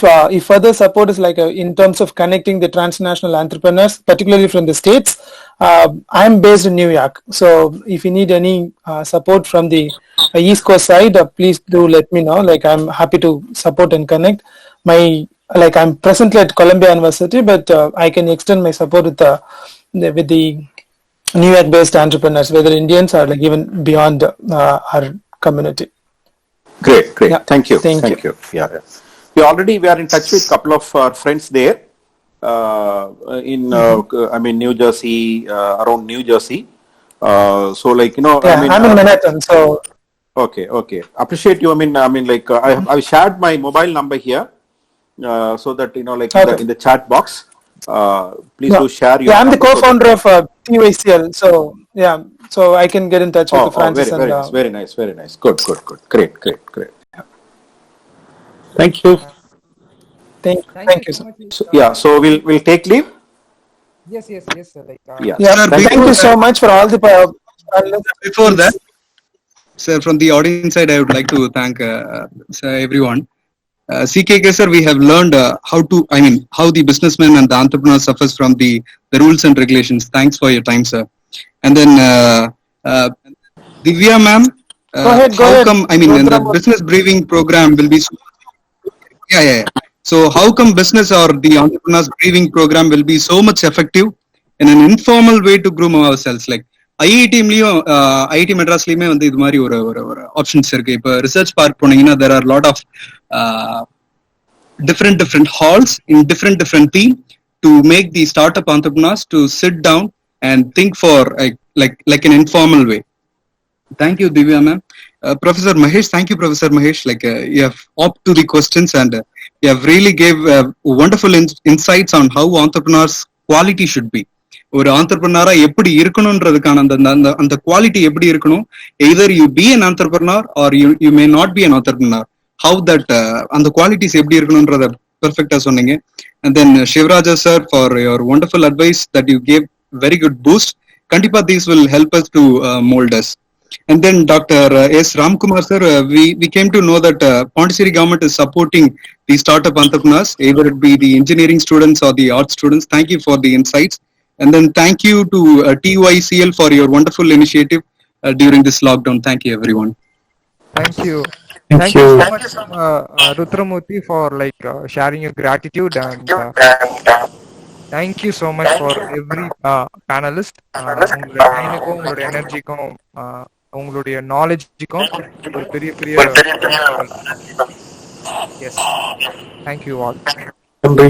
G: further support is in terms of connecting the transnational entrepreneurs, particularly from the states, I'm based in New York, so if you need any support from the East Coast side, please do let me know. I'm happy to support and connect. I'm presently at Columbia University, but I can extend my support with the New York based entrepreneurs, whether Indians or even beyond our community.
D: Great.
G: Yeah.
D: Thank you. Yeah. We are in touch with a couple of friends there in New Jersey, around New Jersey. So
G: I'm in Manhattan, so
D: okay. Appreciate you. I shared my mobile number here, so that in the chat box. Please do share your.
G: Yeah, I'm the co-founder of TYCL, so I can get in touch with Francis.
D: Very nice. Good. Great.
C: Thank you.
G: Thank you, sir.
D: So we'll take leave.
A: Yes, sir.
G: Thank you so much for all the.
H: Before that, sir, from the audience side, I would like to thank sir, everyone. CKK sir, we have learned how the businessman and the entrepreneur suffers from the rules and regulations. Thanks for your time, sir. And then Divya ma'am,
G: go ahead.
H: Come? The business briefing program will be. Yeah. So how come business or the entrepreneurs briefing program will be so much effective in an informal way to groom ourselves? IIT IIT மெட்ராஸ்லயுமே இது மாதிரி ஒரு options இருக்கு. இப்போ research park போனீங்கன்னா there are a lot of different halls in different team to make the startup entrepreneurs to sit down and think for like an informal way. Thank you, Divya ma'am. Professor Mahesh, thank you, Professor Mahesh. You have opted to the questions and you have really gave wonderful insights on how entrepreneurs quality should be. ஒரு ஆண்டர்பிரனரா எப்படி இருக்கணும்ன்றதுக்கான அந்த quality எப்படி இருக்கணும். Either you be an entrepreneur or you may not be an entrepreneur. How that அந்த qualities எப்படி இருக்கணும்ன்றத பெர்ஃபெக்ட்டா சொன்னீங்க. And then Shivaraja sir, for your wonderful advice that you gave, very good boost. கண்டிப்பா these will help us to mold us. And then Dr. S. Ramkumar sir, we came to know that Pondicherry government is supporting the startup entrepreneurs, either it be the engineering students or the art students. Thank you for the insights. And then thank you to TYCL for your wonderful initiative during this lockdown. Thank you, everyone.
A: Thank you so much, Rudramurthy, for sharing your gratitude. And thank you so much for every panellist. உங்களுடைய டைமுக்கும் உங்களுடைய எனர்ஜிக்கும் உங்களுடைய நாலேஜுக்கும் ஒரு பெரிய பெரிய yes thank you all.
D: நன்றி.